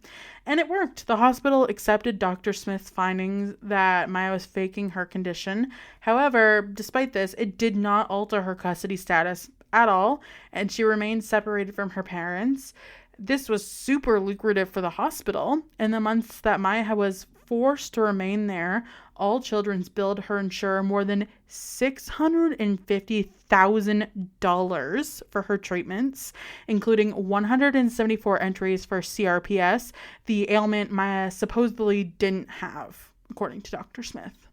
And it worked. The hospital accepted Dr. Smith's findings that Maya was faking her condition. However, despite this, it did not alter her custody status at all, and she remained separated from her parents. This was super lucrative for the hospital. In the months that Maya was forced to remain there, All Children's billed her insurer more than $650,000 for her treatments, including 174 entries for CRPS, the ailment Maya supposedly didn't have, according to Dr. Smith.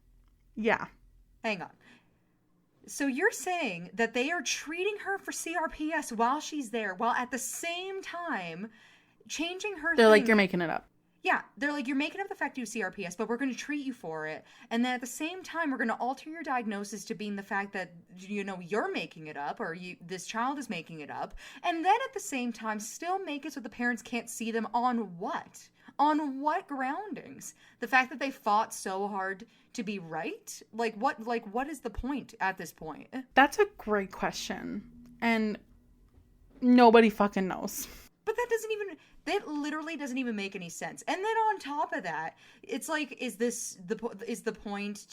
Yeah. Hang on. So you're saying that they are treating her for CRPS while she's there, while at the same time changing her They're like, you're making it up. Yeah, they're like, you're making up the fact you have CRPS, but we're going to treat you for it. And then at the same time, we're going to alter your diagnosis to being the fact that, you know, you're making it up, or this child is making it up. And then at the same time, still make it so the parents can't see them on what? On what groundings? The fact that they fought so hard to be right? What is the point at this point? That's a great question. And nobody fucking knows. But that literally doesn't even make any sense. And then on top of that, it's like, is the point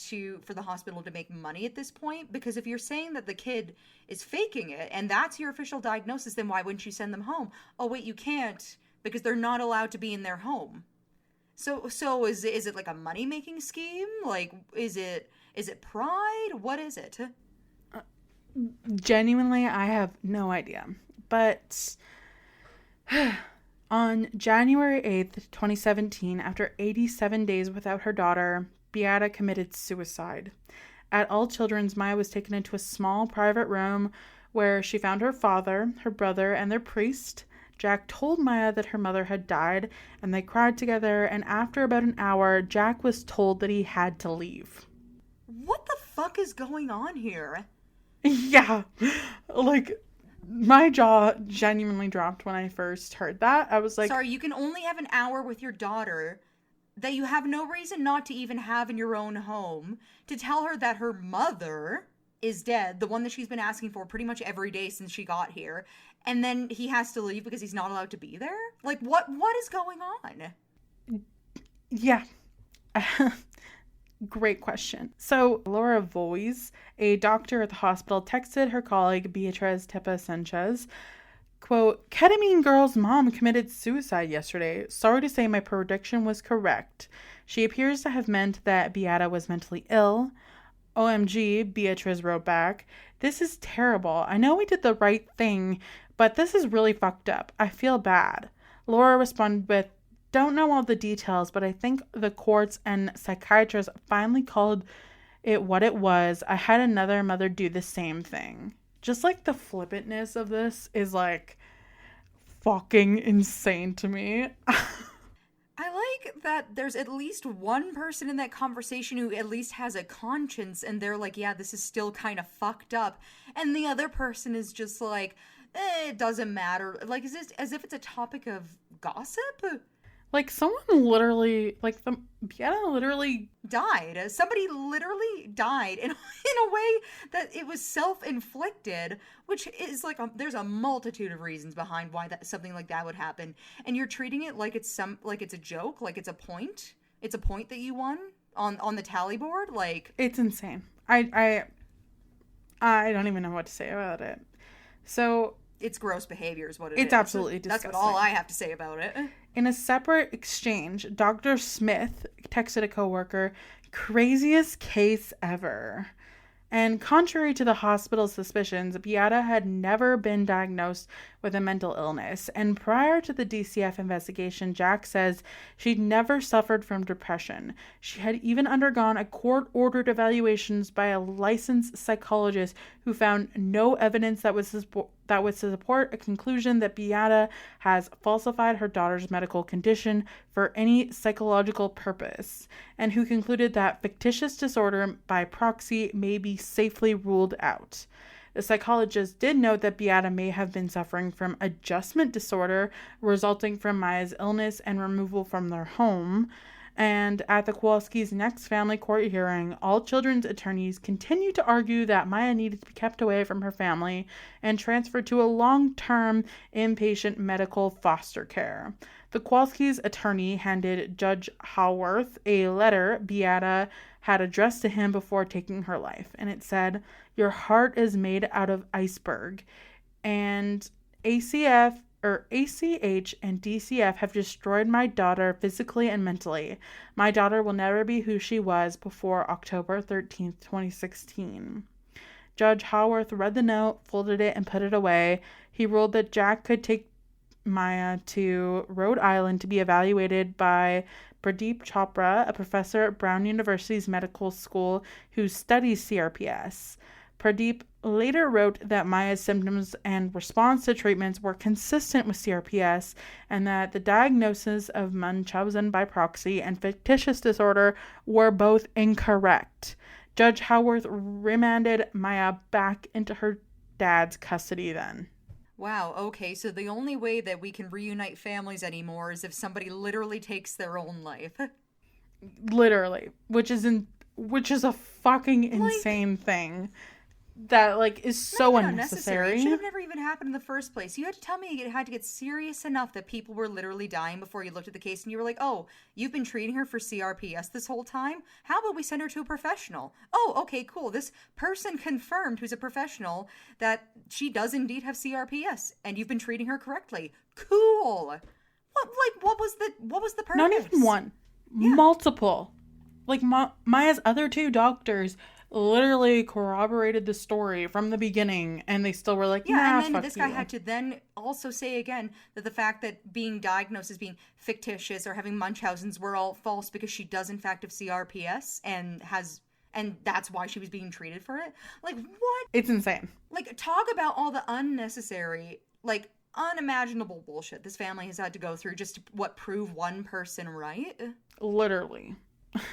for the hospital to make money at this point? Because if you're saying that the kid is faking it and that's your official diagnosis, then why wouldn't you send them home? Oh wait, you can't, because they're not allowed to be in their home. So is it like a money making scheme? Like, is it pride? What is it? Genuinely, I have no idea. But on January 8th, 2017, after 87 days without her daughter, Beata committed suicide. At All Children's, Maya was taken into a small private room where she found her father, her brother, and their priest. Jack told Maya that her mother had died, and they cried together, and after about an hour, Jack was told that he had to leave. What the fuck is going on here? Yeah, like, my jaw genuinely dropped when I first heard that. I was like... Sorry, you can only have an hour with your daughter that you have no reason not to even have in your own home, to tell her that her mother is dead, the one that she's been asking for pretty much every day since she got here, and then he has to leave because he's not allowed to be there? Like, what is going on? Yeah. Great question. So, Laura Voice, a doctor at the hospital, texted her colleague Beatriz Tepa Sanchez, quote, Ketamine Girl's mom committed suicide yesterday. Sorry to say my prediction was correct. She appears to have meant that Beata was mentally ill. OMG, Beatriz wrote back. This is terrible. I know we did the right thing, but this is really fucked up. I feel bad. Laura responded with, don't know all the details, but I think the courts and psychiatrists finally called it what it was. I had another mother do the same thing. Just like the flippantness of this is like fucking insane to me. I like that there's at least one person in that conversation who at least has a conscience and they're like, yeah, this is still kind of fucked up. And the other person is just like, it doesn't matter. Like, is this as if it's a topic of gossip? Like, someone literally, like, the Beata literally died. Somebody literally died in a way that it was self-inflicted, which is like, there's a multitude of reasons behind why something like that would happen. And you're treating it like it's a joke, like it's a point. It's a point that you won on the tally board. Like, it's insane. I don't even know what to say about it. So it's gross behavior is what it is. It's absolutely disgusting. That's what all I have to say about it. In a separate exchange, Dr. Smith texted a coworker, craziest case ever. And contrary to the hospital's suspicions, Beata had never been diagnosed with a mental illness. And prior to the DCF investigation, Jack says she'd never suffered from depression. She had even undergone a court-ordered evaluations by a licensed psychologist who found no evidence that would support a conclusion that Beata has falsified her daughter's medical condition for any psychological purpose, and who concluded that fictitious disorder by proxy may be safely ruled out. The psychologist did note that Beata may have been suffering from adjustment disorder resulting from Maya's illness and removal from their home. And at the Kowalski's next family court hearing, all children's attorneys continued to argue that Maya needed to be kept away from her family and transferred to a long-term inpatient medical foster care. The Kowalski's attorney handed Judge Haworth a letter Beata had addressed to him before taking her life, and it said, "Your heart is made out of iceberg, and ACH and DCF have destroyed my daughter physically and mentally. My daughter will never be who she was before October 13th, 2016. Judge Haworth read the note, folded it, and put it away. He ruled that Jack could take Maya to Rhode Island to be evaluated by Pradeep Chopra, a professor at Brown University's medical school who studies CRPS. Pradeep later wrote that Maya's symptoms and response to treatments were consistent with CRPS and that the diagnosis of Munchausen by proxy and fictitious disorder were both incorrect. Judge Haworth remanded Maya back into her dad's custody then. Wow, okay, so the only way that we can reunite families anymore is if somebody literally takes their own life. Literally, which is a fucking insane thing. That, like, is so unnecessary. It should have never even happened in the first place. You had to tell me it had to get serious enough that people were literally dying before you looked at the case and you were like, oh, you've been treating her for CRPS this whole time? How about we send her to a professional? Oh, okay, cool. This person confirmed, who's a professional, that she does indeed have CRPS and you've been treating her correctly. Cool. What was the purpose? Not even one. Yeah. Multiple. Like, Maya's other two doctors literally corroborated the story from the beginning, and they still were like, yeah, and then this guy had to then also say again that the fact that being diagnosed as being fictitious or having Munchausen's were all false because she does in fact have CRPS and that's why she was being treated for it. Like, what? It's insane. Like, talk about all the unnecessary, like, unimaginable bullshit this family has had to go through just to, prove one person right? Literally.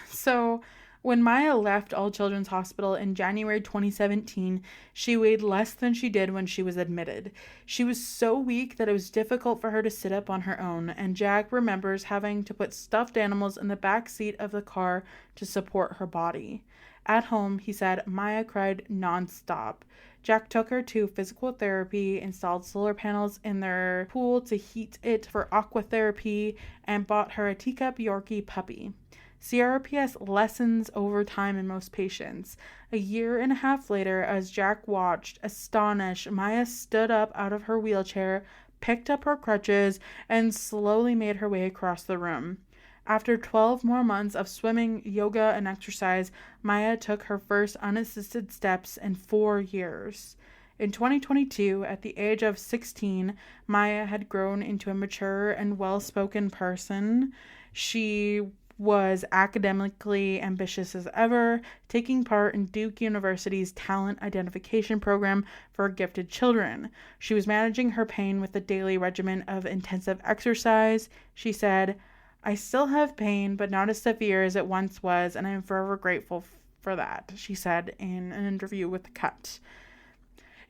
So when Maya left All Children's Hospital in January 2017, she weighed less than she did when she was admitted. She was so weak that it was difficult for her to sit up on her own, and Jack remembers having to put stuffed animals in the back seat of the car to support her body. At home, he said, Maya cried nonstop. Jack took her to physical therapy, installed solar panels in their pool to heat it for aqua therapy, and bought her a teacup Yorkie puppy. CRPS lessens over time in most patients. A year and a half later, as Jack watched, astonished, Maya stood up out of her wheelchair, picked up her crutches, and slowly made her way across the room. After 12 more months of swimming, yoga, and exercise, Maya took her first unassisted steps in 4 years. In 2022, at the age of 16, Maya had grown into a mature and well-spoken person. She was academically ambitious as ever, taking part in Duke University's talent identification program for gifted children. She was managing her pain with a daily regimen of intensive exercise. She said, "I still have pain, but not as severe as it once was, and I am forever grateful for that," she said in an interview with The Cut.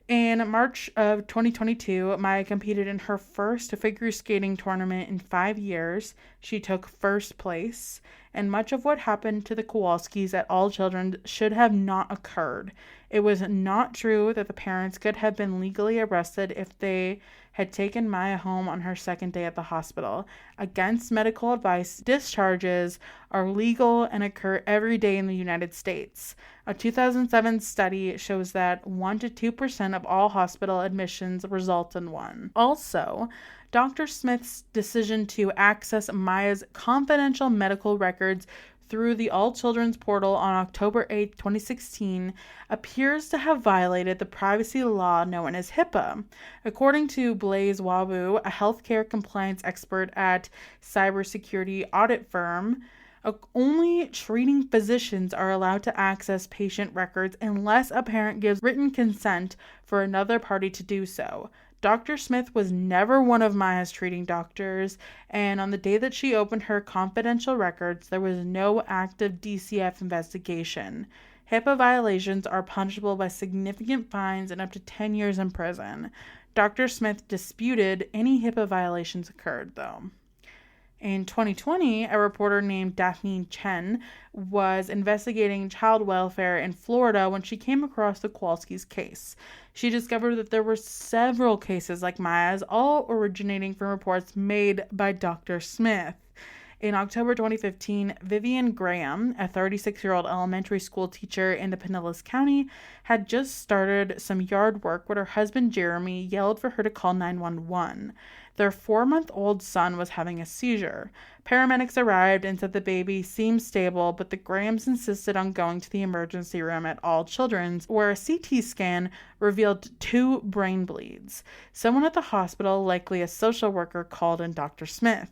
In March of 2022, Maya competed in her first figure skating tournament in 5 years. She took first place, and much of what happened to the Kowalskis at All Children's should have not occurred. It was not true that the parents could have been legally arrested if they had taken Maya home on her second day at the hospital. Against medical advice, discharges are legal and occur every day in the United States. A 2007 study shows that 1 to 2% of all hospital admissions result in one. Also, Dr. Smith's decision to access Maya's confidential medical records through the All Children's portal on October 8, 2016, appears to have violated the privacy law known as HIPAA. According to Blaise Wabu, a healthcare compliance expert at cybersecurity audit firm, only treating physicians are allowed to access patient records unless a parent gives written consent for another party to do so. Dr. Smith was never one of Maya's treating doctors, and on the day that she opened her confidential records, there was no active DCF investigation. HIPAA violations are punishable by significant fines and up to 10 years in prison. Dr. Smith disputed any HIPAA violations occurred, though. In 2020, a reporter named Daphne Chen was investigating child welfare in Florida when she came across the Kowalski's case. She discovered that there were several cases like Maya's, all originating from reports made by Dr. Smith. In October 2015, Vivian Graham, a 36-year-old elementary school teacher in the Pinellas County, had just started some yard work when her husband Jeremy yelled for her to call 911. Their 4-month-old son was having a seizure. Paramedics arrived and said the baby seemed stable, but the Grahams insisted on going to the emergency room at All Children's, where a CT scan revealed 2 brain bleeds. Someone at the hospital, likely a social worker, called in Dr. Smith.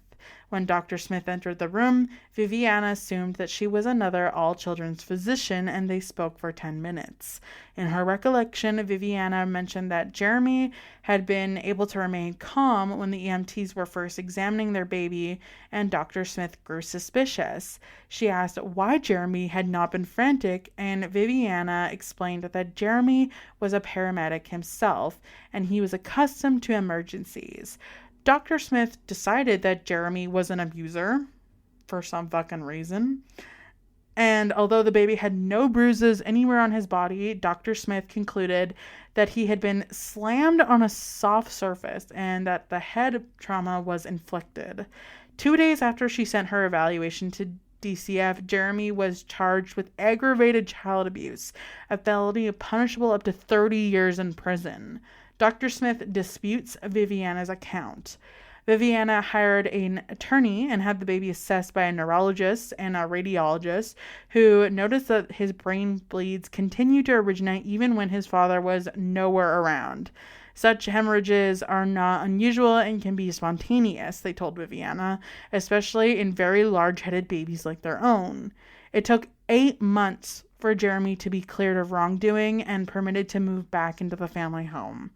When Dr. Smith entered the room, Viviana assumed that she was another All Children's physician, and they spoke for 10 minutes. In her recollection, Viviana mentioned that Jeremy had been able to remain calm when the EMTs were first examining their baby, and Dr. Smith grew suspicious. She asked why Jeremy had not been frantic, and Viviana explained that Jeremy was a paramedic himself, and he was accustomed to emergencies. Dr. Smith decided that Jeremy was an abuser for some fucking reason. And although the baby had no bruises anywhere on his body, Dr. Smith concluded that he had been slammed on a soft surface and that the head trauma was inflicted. 2 days after she sent her evaluation to DCF, Jeremy was charged with aggravated child abuse, a felony punishable up to 30 years in prison. Dr. Smith disputes Viviana's account. Viviana hired an attorney and had the baby assessed by a neurologist and a radiologist who noticed that his brain bleeds continued to originate even when his father was nowhere around. Such hemorrhages are not unusual and can be spontaneous, they told Viviana, especially in very large-headed babies like their own. It took 8 months for Jeremy to be cleared of wrongdoing and permitted to move back into the family home.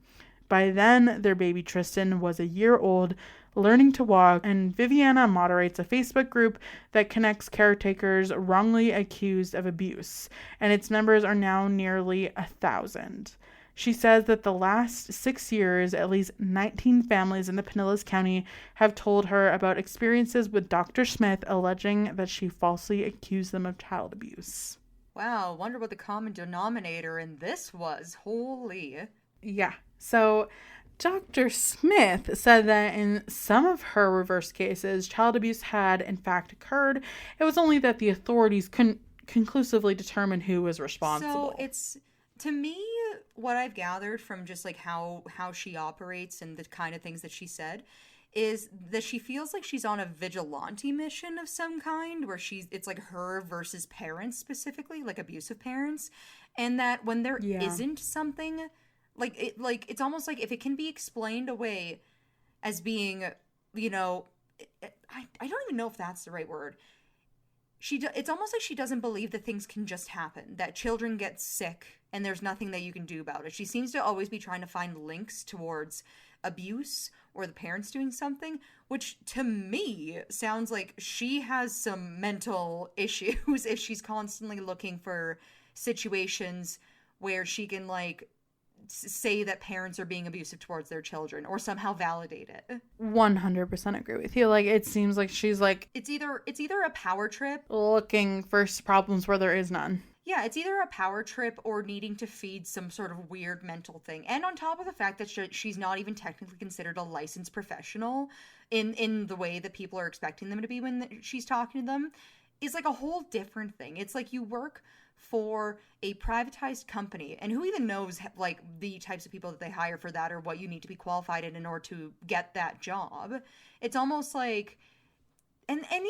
By then, their baby Tristan was a year old, learning to walk, and Viviana moderates a Facebook group that connects caretakers wrongly accused of abuse, and its members are now nearly 1,000. She says that the last 6 years, at least 19 families in the Pinellas County have told her about experiences with Dr. Smith alleging that she falsely accused them of child abuse. Wow, wonder what the common denominator in this was. Holy. Yeah. So Dr. Smith said that in some of her reverse cases, child abuse had in fact occurred. It was only that the authorities couldn't conclusively determine who was So responsible. it's, to me, what I've gathered from just like how she operates and the kind of things that she said is that she feels like she's on a vigilante mission of some kind where it's like her versus parents, specifically like abusive parents, and that when there Yeah. isn't something, like it's almost like if it can be explained away as being, you know, I don't even know if that's the right word. It's almost like she doesn't believe that things can just happen, that children get sick and there's nothing that you can do about it. She seems to always be trying to find links towards abuse or the parents doing something, which to me sounds like she has some mental issues if she's constantly looking for situations where she can like say that parents are being abusive towards their children or somehow validate it. 100% agree with you. Like, it seems like she's like It's either a power trip. looking for problems where there is none. Yeah, it's either a power trip or needing to feed some sort of weird mental thing. And on top of the fact that she's not even technically considered a licensed professional in the way that people are expecting them to be when she's talking to them, is like a whole different thing. It's like you work for a privatized company, and who even knows like the types of people that they hire for that or what you need to be qualified in order to get that job. It's almost like, and even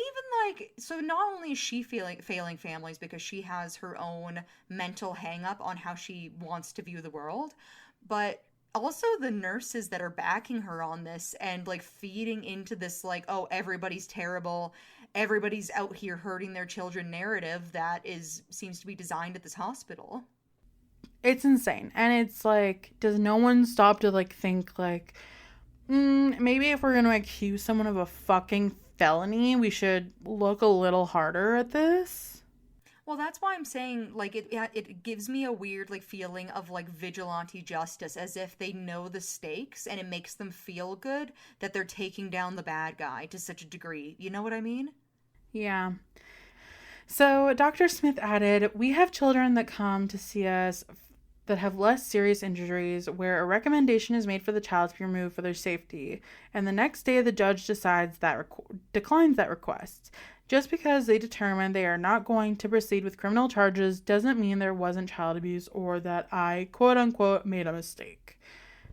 like, so not only is she feeling failing families because she has her own mental hang up on how she wants to view the world, but also the nurses that are backing her on this and like feeding into this like, oh, everybody's terrible, everybody's out here hurting their children narrative that is seems to be designed at this hospital. It's insane. And it's like, does no one stop to like think like, maybe if we're going to accuse someone of a fucking felony, we should look a little harder at this? Well, that's why I'm saying like it gives me a weird like feeling of like vigilante justice, as if they know the stakes and it makes them feel good that they're taking down the bad guy to such a degree. You know what I mean? Yeah. So Dr. Smith added, we have children that come to see us that have less serious injuries where a recommendation is made for the child to be removed for their safety, and the next day the judge decides that declines that request. Just because they determine they are not going to proceed with criminal charges doesn't mean there wasn't child abuse or that I, quote unquote, made a mistake.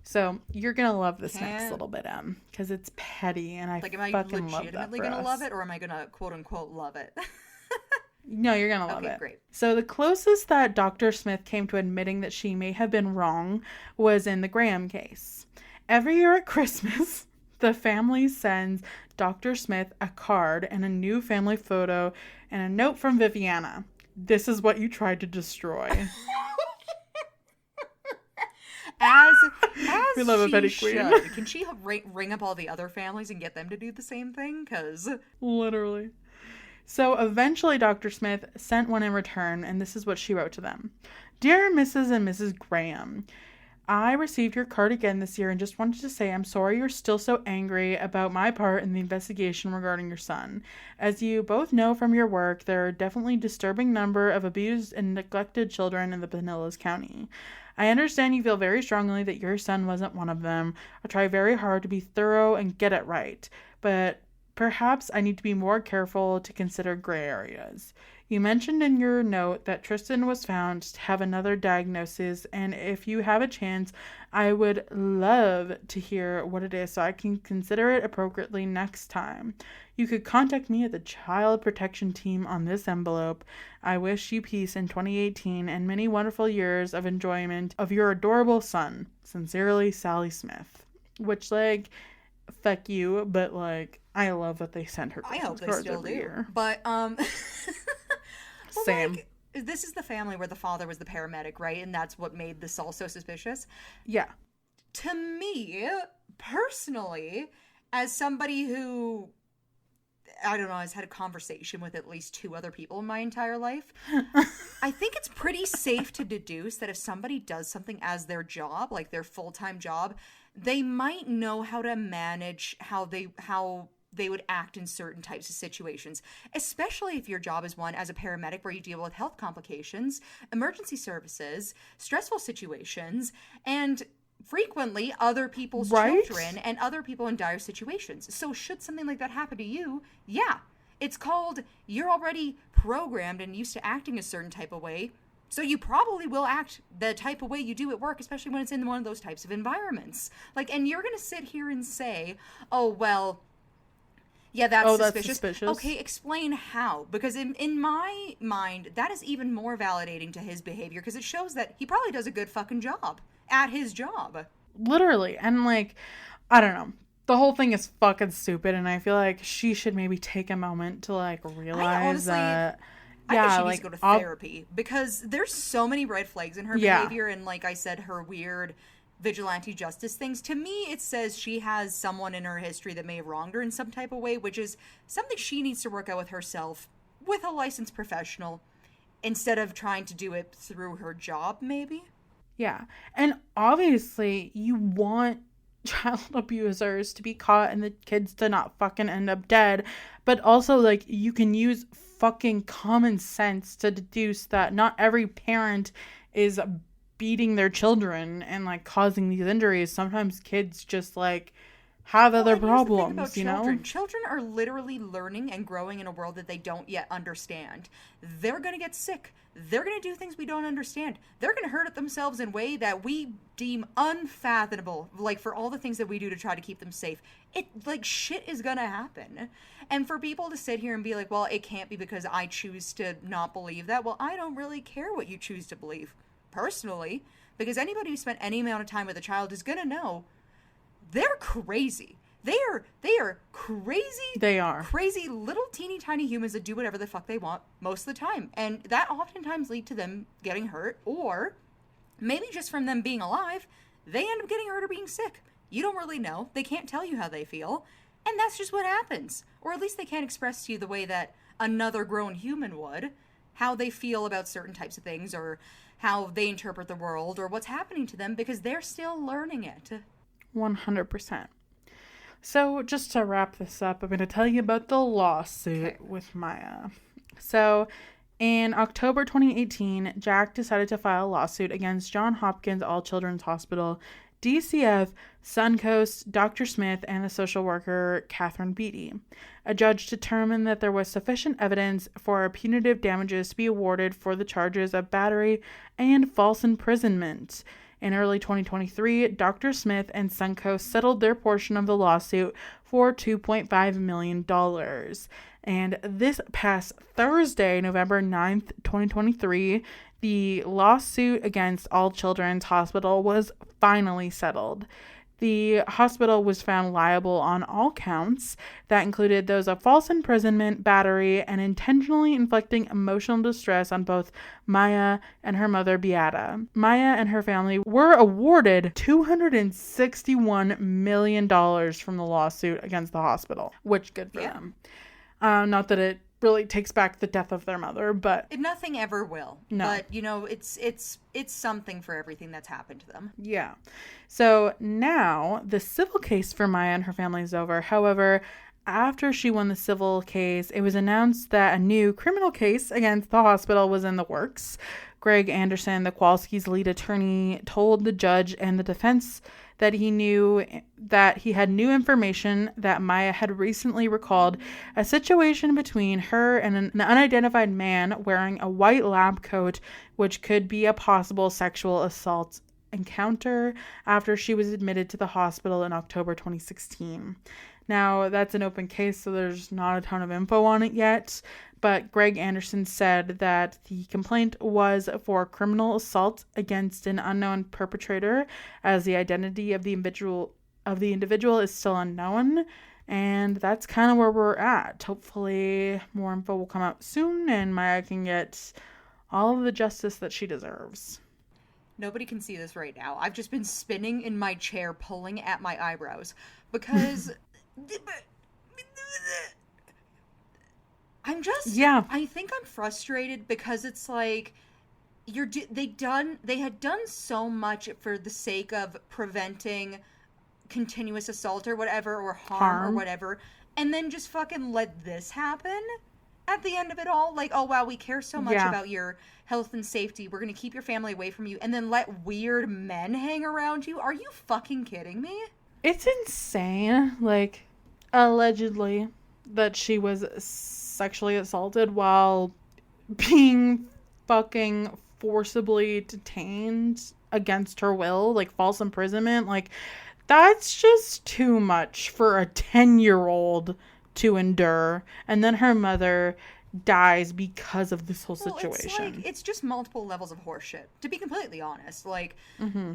So you're gonna love this next Can't little bit, because it's petty, and I like, am I fucking love that legitimately for gonna love us. it, or am I gonna quote unquote love it? No, you're gonna love Okay, it. great. So the closest that Dr. Smith came to admitting that she may have been wrong was in the Graham case. Every year at Christmas, the family sends Dr. Smith a card and a new family photo and a note from Viviana. This is what you tried to destroy. As We love a she petty should. queen. Can she ring up all the other families and get them to do the same thing? Because Literally. So eventually Dr. Smith sent one in return, and this is what she wrote to them. Dear Mrs. and Mrs. Graham, I received your card again this year and just wanted to say I'm sorry you're still so angry about my part in the investigation regarding your son. As you both know from your work, there are definitely a disturbing number of abused and neglected children in the Pinellas County. I understand you feel very strongly that your son wasn't one of them. I try very hard to be thorough and get it right, but perhaps I need to be more careful to consider gray areas. You mentioned in your note that Tristan was found to have another diagnosis, and if you have a chance, I would love to hear what it is so I can consider it appropriately next time. You could contact me at the Child Protection Team on this envelope. I wish you peace in 2018 and many wonderful years of enjoyment of your adorable son. Sincerely, Sally Smith. Which, like, fuck you, but, like, I love that they send her I Christmas hope they cards still every do. year. But well, Same. like, this is the family where the father was the paramedic, right? And that's what made this all so suspicious. Yeah. To me, personally, as somebody who, I don't know, has had a conversation with at least two other people in my entire life, I think it's pretty safe to deduce that if somebody does something as their job, like their full-time job, they might know how to manage how they would act in certain types of situations, especially if your job is one as a paramedic where you deal with health complications, emergency services, stressful situations, and frequently other people's Right? children and other people in dire situations. So should something like that happen to you, yeah, it's called you're already programmed and used to acting a certain type of way. So you probably will act the type of way you do at work, especially when it's in one of those types of environments. Like, and you're going to sit here and say, "Oh, well, yeah, that's That's suspicious." suspicious. Okay, explain how. Because in my mind, that is even more validating to his behavior because it shows that he probably does a good fucking job at his job. Literally. And like, I don't know. The whole thing is fucking stupid, and I feel like she should maybe take a moment to like realize honestly, that. I think Yeah, she like needs to go to therapy because there's so many red flags in her Yeah. behavior, and like I said, her weird vigilante justice things. To me, it says she has someone in her history that may have wronged her in some type of way, which is something she needs to work out with herself with a licensed professional instead of trying to do it through her job, maybe. Yeah. And obviously, you want child abusers to be caught and the kids to not fucking end up dead. But also, like, you can use fucking common sense to deduce that not every parent is beating their children and, like, causing these injuries. Sometimes kids just, like, have other And here's the thing problems, about you children. know? Children are literally learning and growing in a world that they don't yet understand. They're going to get sick. They're going to do things we don't understand. They're going to hurt themselves in a way that we deem unfathomable, like for all the things that we do to try to keep them safe. It, like, shit is going to happen. And for people to sit here and be like, well, it can't be because I choose to not believe that. Well, I don't really care what you choose to believe, personally, because anybody who spent any amount of time with a child is going to know they're crazy. They are crazy. They are. Crazy little teeny tiny humans that do whatever the fuck they want most of the time. And that oftentimes lead to them getting hurt, or maybe just from them being alive, they end up getting hurt or being sick. You don't really know. They can't tell you how they feel. And that's just what happens. Or at least they can't express to you the way that another grown human would, how they feel about certain types of things, or how they interpret the world, or what's happening to them, because they're still learning it. 100%. So, just to wrap this up, I'm going to tell you about the lawsuit with Maya. So, in October 2018, Jack decided to file a lawsuit against Johns Hopkins All Children's Hospital, DCF, Suncoast, Dr. Smith, and the social worker Catherine Beatty. A judge determined that there was sufficient evidence for punitive damages to be awarded for the charges of battery and false imprisonment. In early 2023, Dr. Smith and Suncoast settled their portion of the lawsuit for $2.5 million. And this past Thursday, November 9th, 2023, the lawsuit against All Children's Hospital was finally settled. The hospital was found liable on all counts that included those of false imprisonment, battery, and intentionally inflicting emotional distress on both Maya and her mother, Beata. Maya and her family were awarded $261 million from the lawsuit against the hospital, which good for them. Not that it really takes back the death of their mother, but nothing ever will. No. But you know, it's something for everything that's happened to them. Yeah. So now the civil case for Maya and her family is over. However, after she won the civil case, it was announced that a new criminal case against the hospital was in the works. Greg Anderson, the Kowalski's lead attorney, told the judge and the defense that he had new information that Maya had recently recalled a situation between her and an unidentified man wearing a white lab coat, which could be a possible sexual assault encounter after she was admitted to the hospital in October 2016. Now, that's an open case, so there's not a ton of info on it yet, but Greg Anderson said that the complaint was for criminal assault against an unknown perpetrator, as the identity of the individual is still unknown, and that's kind of where we're at. Hopefully, more info will come out soon, and Maya can get all of the justice that she deserves. Nobody can see this right now. I've just been spinning in my chair, pulling at my eyebrows, because I think I'm frustrated because it's like they had done so much for the sake of preventing continuous assault or whatever, or harm or whatever, and then just fucking let this happen at the end of it all. Like, oh wow, we care so much Yeah. about your health and safety, we're gonna keep your family away from you, and then let weird men hang around you. Are you fucking kidding me? It's insane. Like, allegedly, that she was sexually assaulted while being fucking forcibly detained against her will, like false imprisonment. Like, that's just too much for a 10-year-old to endure. And then her mother dies because of this whole Well, it's like situation. it's just multiple levels of horseshit, to be completely honest. Like, Mm-hmm.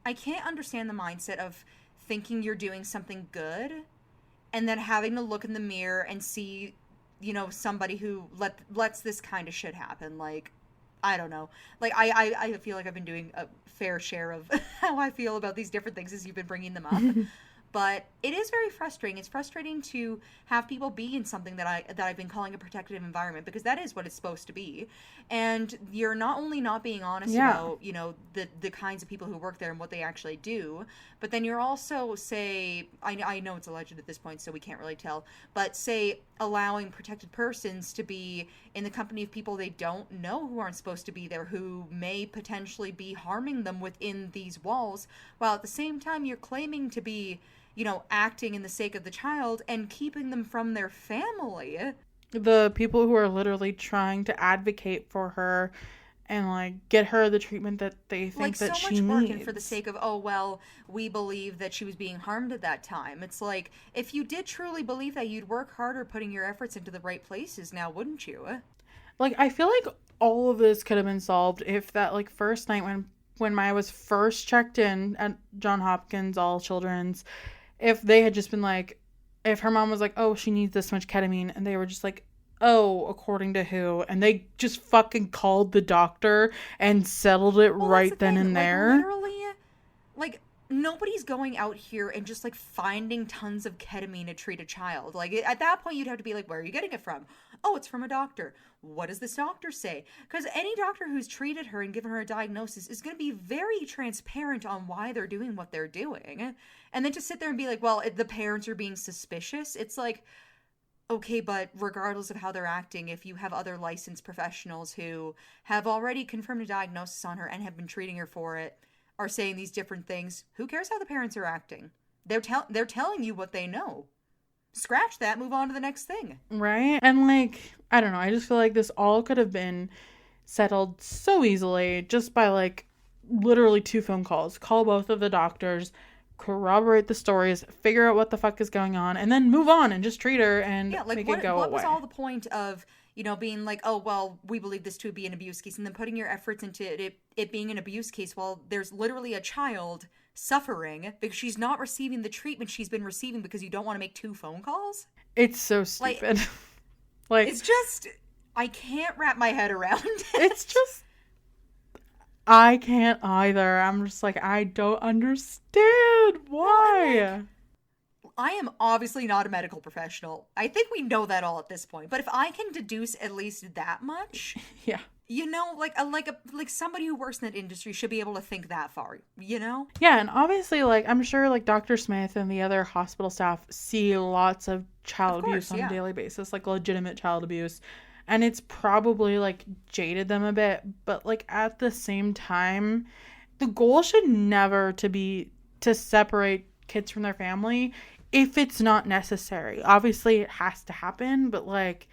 I can't understand the mindset of thinking you're doing something good and then having to look in the mirror and see, somebody who lets this kind of shit happen. Like, I don't know. Like, I feel like I've been doing a fair share of how I feel about these different things as you've been bringing them up. But it is very frustrating. It's frustrating to have people be in something that I've been calling a protective environment, because that is what it's supposed to be. And you're not only not being honest Yeah. about, the kinds of people who work there and what they actually do, but then you're also, say, I know it's alleged at this point, so we can't really tell, but say allowing protected persons to be in the company of people they don't know, who aren't supposed to be there, who may potentially be harming them within these walls, while at the same time you're claiming to be, acting in the sake of the child and keeping them from their family. The people who are literally trying to advocate for her and like get her the treatment that they Like, think that so she much working for the needs. sake of, oh well, we believe that she was being harmed at that time. It's like, if you did truly believe that, you'd work harder putting your efforts into the right places now, wouldn't you? Like, I feel like all of this could have been solved if that like first night when Maya was first checked in at John Hopkins All Children's, if they had just been like, if her mom was like, oh, she needs this much ketamine, and they were just like, oh, according to who, and they just fucking called the doctor and settled it Well, that's the right then thing. and Like, there. literally, like, nobody's going out here and just like finding tons of ketamine to treat a child. Like, at that point, you'd have to be like, where are you getting it from? Oh, it's from a doctor. What does this doctor say? Because any doctor who's treated her and given her a diagnosis is going to be very transparent on why they're doing what they're doing. And then to sit there and be like, well, the parents are being suspicious, it's like, okay, but regardless of how they're acting, if you have other licensed professionals who have already confirmed a diagnosis on her and have been treating her for it, are saying these different things, who cares how the parents are acting? They're telling you what they know. Scratch that, move on to the next thing. Right? And like, I don't know, I just feel like this all could have been settled so easily just by like literally 2 phone calls. Call both of the doctors, corroborate the stories, figure out what the fuck is going on, and then move on and just treat her and Yeah, like make it go what was away. all the point of, being like, oh well, we believe this to be an abuse case, and then putting your efforts into it being an abuse case while there's literally a child suffering because she's not receiving the treatment she's been receiving because you don't want to make 2 phone calls? It's so Like, stupid. Like, it's just, I can't wrap my head around it's it. just, I can't either. I'm just like, I don't understand Well, and like, why. I am obviously not a medical professional. I think we know that all at this point. But if I can deduce at least that much, Yeah. like somebody who works in that industry should be able to think that far, you know? Yeah, and obviously, like, I'm sure, like, Dr. Smith and the other hospital staff see lots of Of child abuse course, on a yeah. daily basis, like, legitimate child abuse. And it's probably, like, jaded them a bit. But, like, at the same time, the goal should never to be to separate kids from their family if it's not necessary. Obviously, it has to happen, but, like,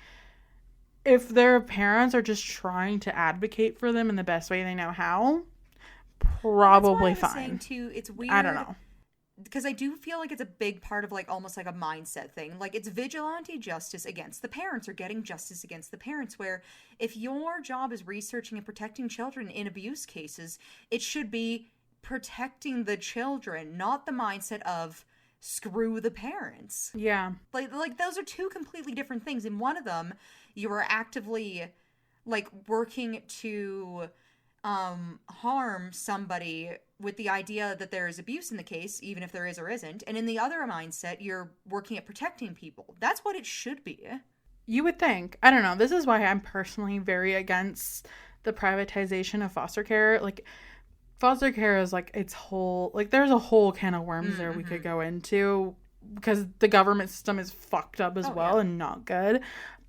if their parents are just trying to advocate for them in the best way they know how, Well, that's why probably I was saying fine. too, it's I don't weird know. because I do feel like it's a big part of like almost like a mindset thing. Like, it's vigilante justice against the parents, or getting justice against the parents, where if your job is researching and protecting children in abuse cases, it should be protecting the children, not the mindset of screw the parents. Yeah. Like those are two completely different things. In one of them, you are actively like working to harm somebody with the idea that there is abuse in the case, even if there is or isn't. And in the other mindset, you're working at protecting people. That's what it should be. You would think. I don't know. This is why I'm personally very against the privatization of foster care. Like, foster care is like its whole, like, there's a whole can of worms there we Mm-hmm. could go into. because the government system is fucked up as well and not good.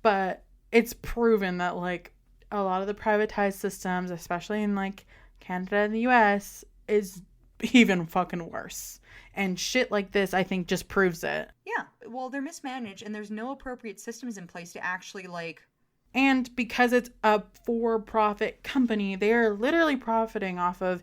But it's proven that, like, a lot of the privatized systems, especially in, like, Canada and the US, is even fucking worse. And shit like this, I think, just proves it. Yeah, well, they're mismanaged, and there's no appropriate systems in place to actually, like... And because it's a for-profit company, they are literally profiting off of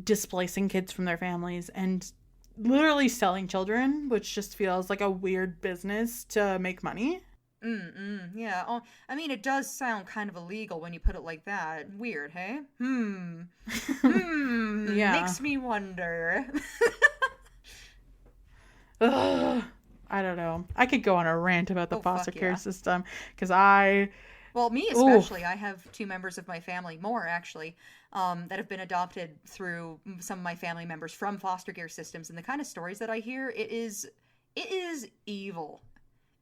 displacing kids from their families and literally selling children, which just feels like a weird business to make money. Yeah. Oh, I mean, it does sound kind of illegal when you put it like that. Weird, hey? Yeah. Makes me wonder. Ugh, I don't know. I could go on a rant about the foster care system because Well, me especially. I have 2 members of my family, more actually, that have been adopted through some of my family members from foster care systems, and the kind of stories that I hear, it is evil.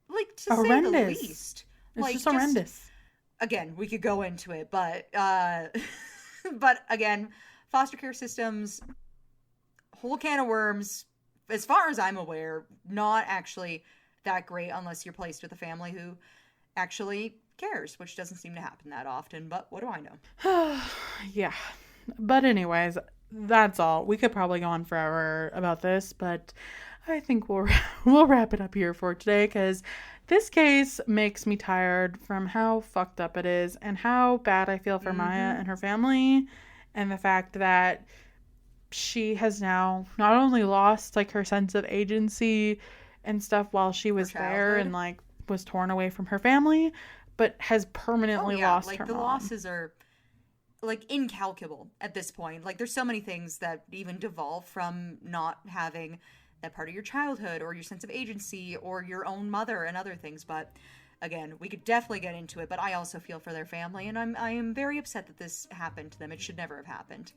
Like, to horrendous. say the least. It's like, just horrendous. Again, we could go into it, but again, foster care systems, whole can of worms, as far as I'm aware, not actually that great unless you're placed with a family who actually cares, which doesn't seem to happen that often, but what do I know? Yeah. But anyways, that's all. We could probably go on forever about this, but I think we'll wrap it up here for today because this case makes me tired from how fucked up it is and how bad I feel for Maya and her family, and the fact that she has now not only lost, like, her sense of agency and stuff while she was there and, like, was torn away from her family, but has permanently lost her the mom. losses are, like, incalculable at this point. Like, there's so many things that even devolve from not having that part of your childhood or your sense of agency or your own mother and other things. But again, we could definitely get into it, but I also feel for their family, and I am very upset that this happened to them. It should never have happened.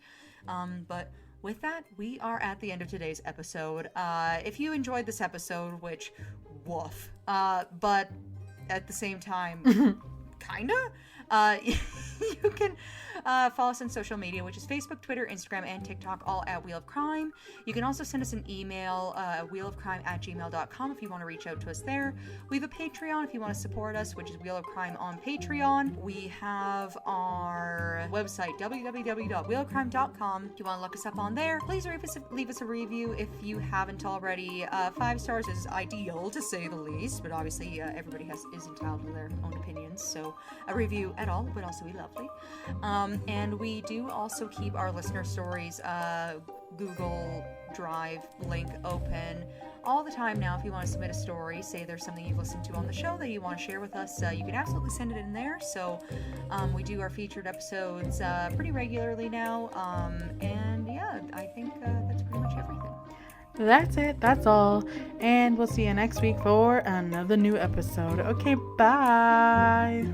But with that, we are at the end of today's episode. If you enjoyed this episode, which, woof, but at the same time, kinda, you can follow us on social media, which is Facebook, Twitter, Instagram, and TikTok, all at Wheel of Crime. You can also send us an email, wheelofcrime@gmail.com, if you want to reach out to us there. We have a Patreon if you want to support us, which is Wheel of Crime on Patreon. We have our website, www.wheelofcrime.com. If you want to look us up on there, please leave us a review if you haven't already. 5 stars is ideal, to say the least, but obviously everybody is entitled to their own opinions, so a review at all would also be lovely. And we do also keep our listener stories Google Drive link open all the time now. If you want to submit a story, say there's something you've listened to on the show that you want to share with us, you can absolutely send it in there. So we do our featured episodes pretty regularly now, and yeah, I think that's pretty much everything. That's it. That's all. And we'll see you next week for another new episode. Okay, bye.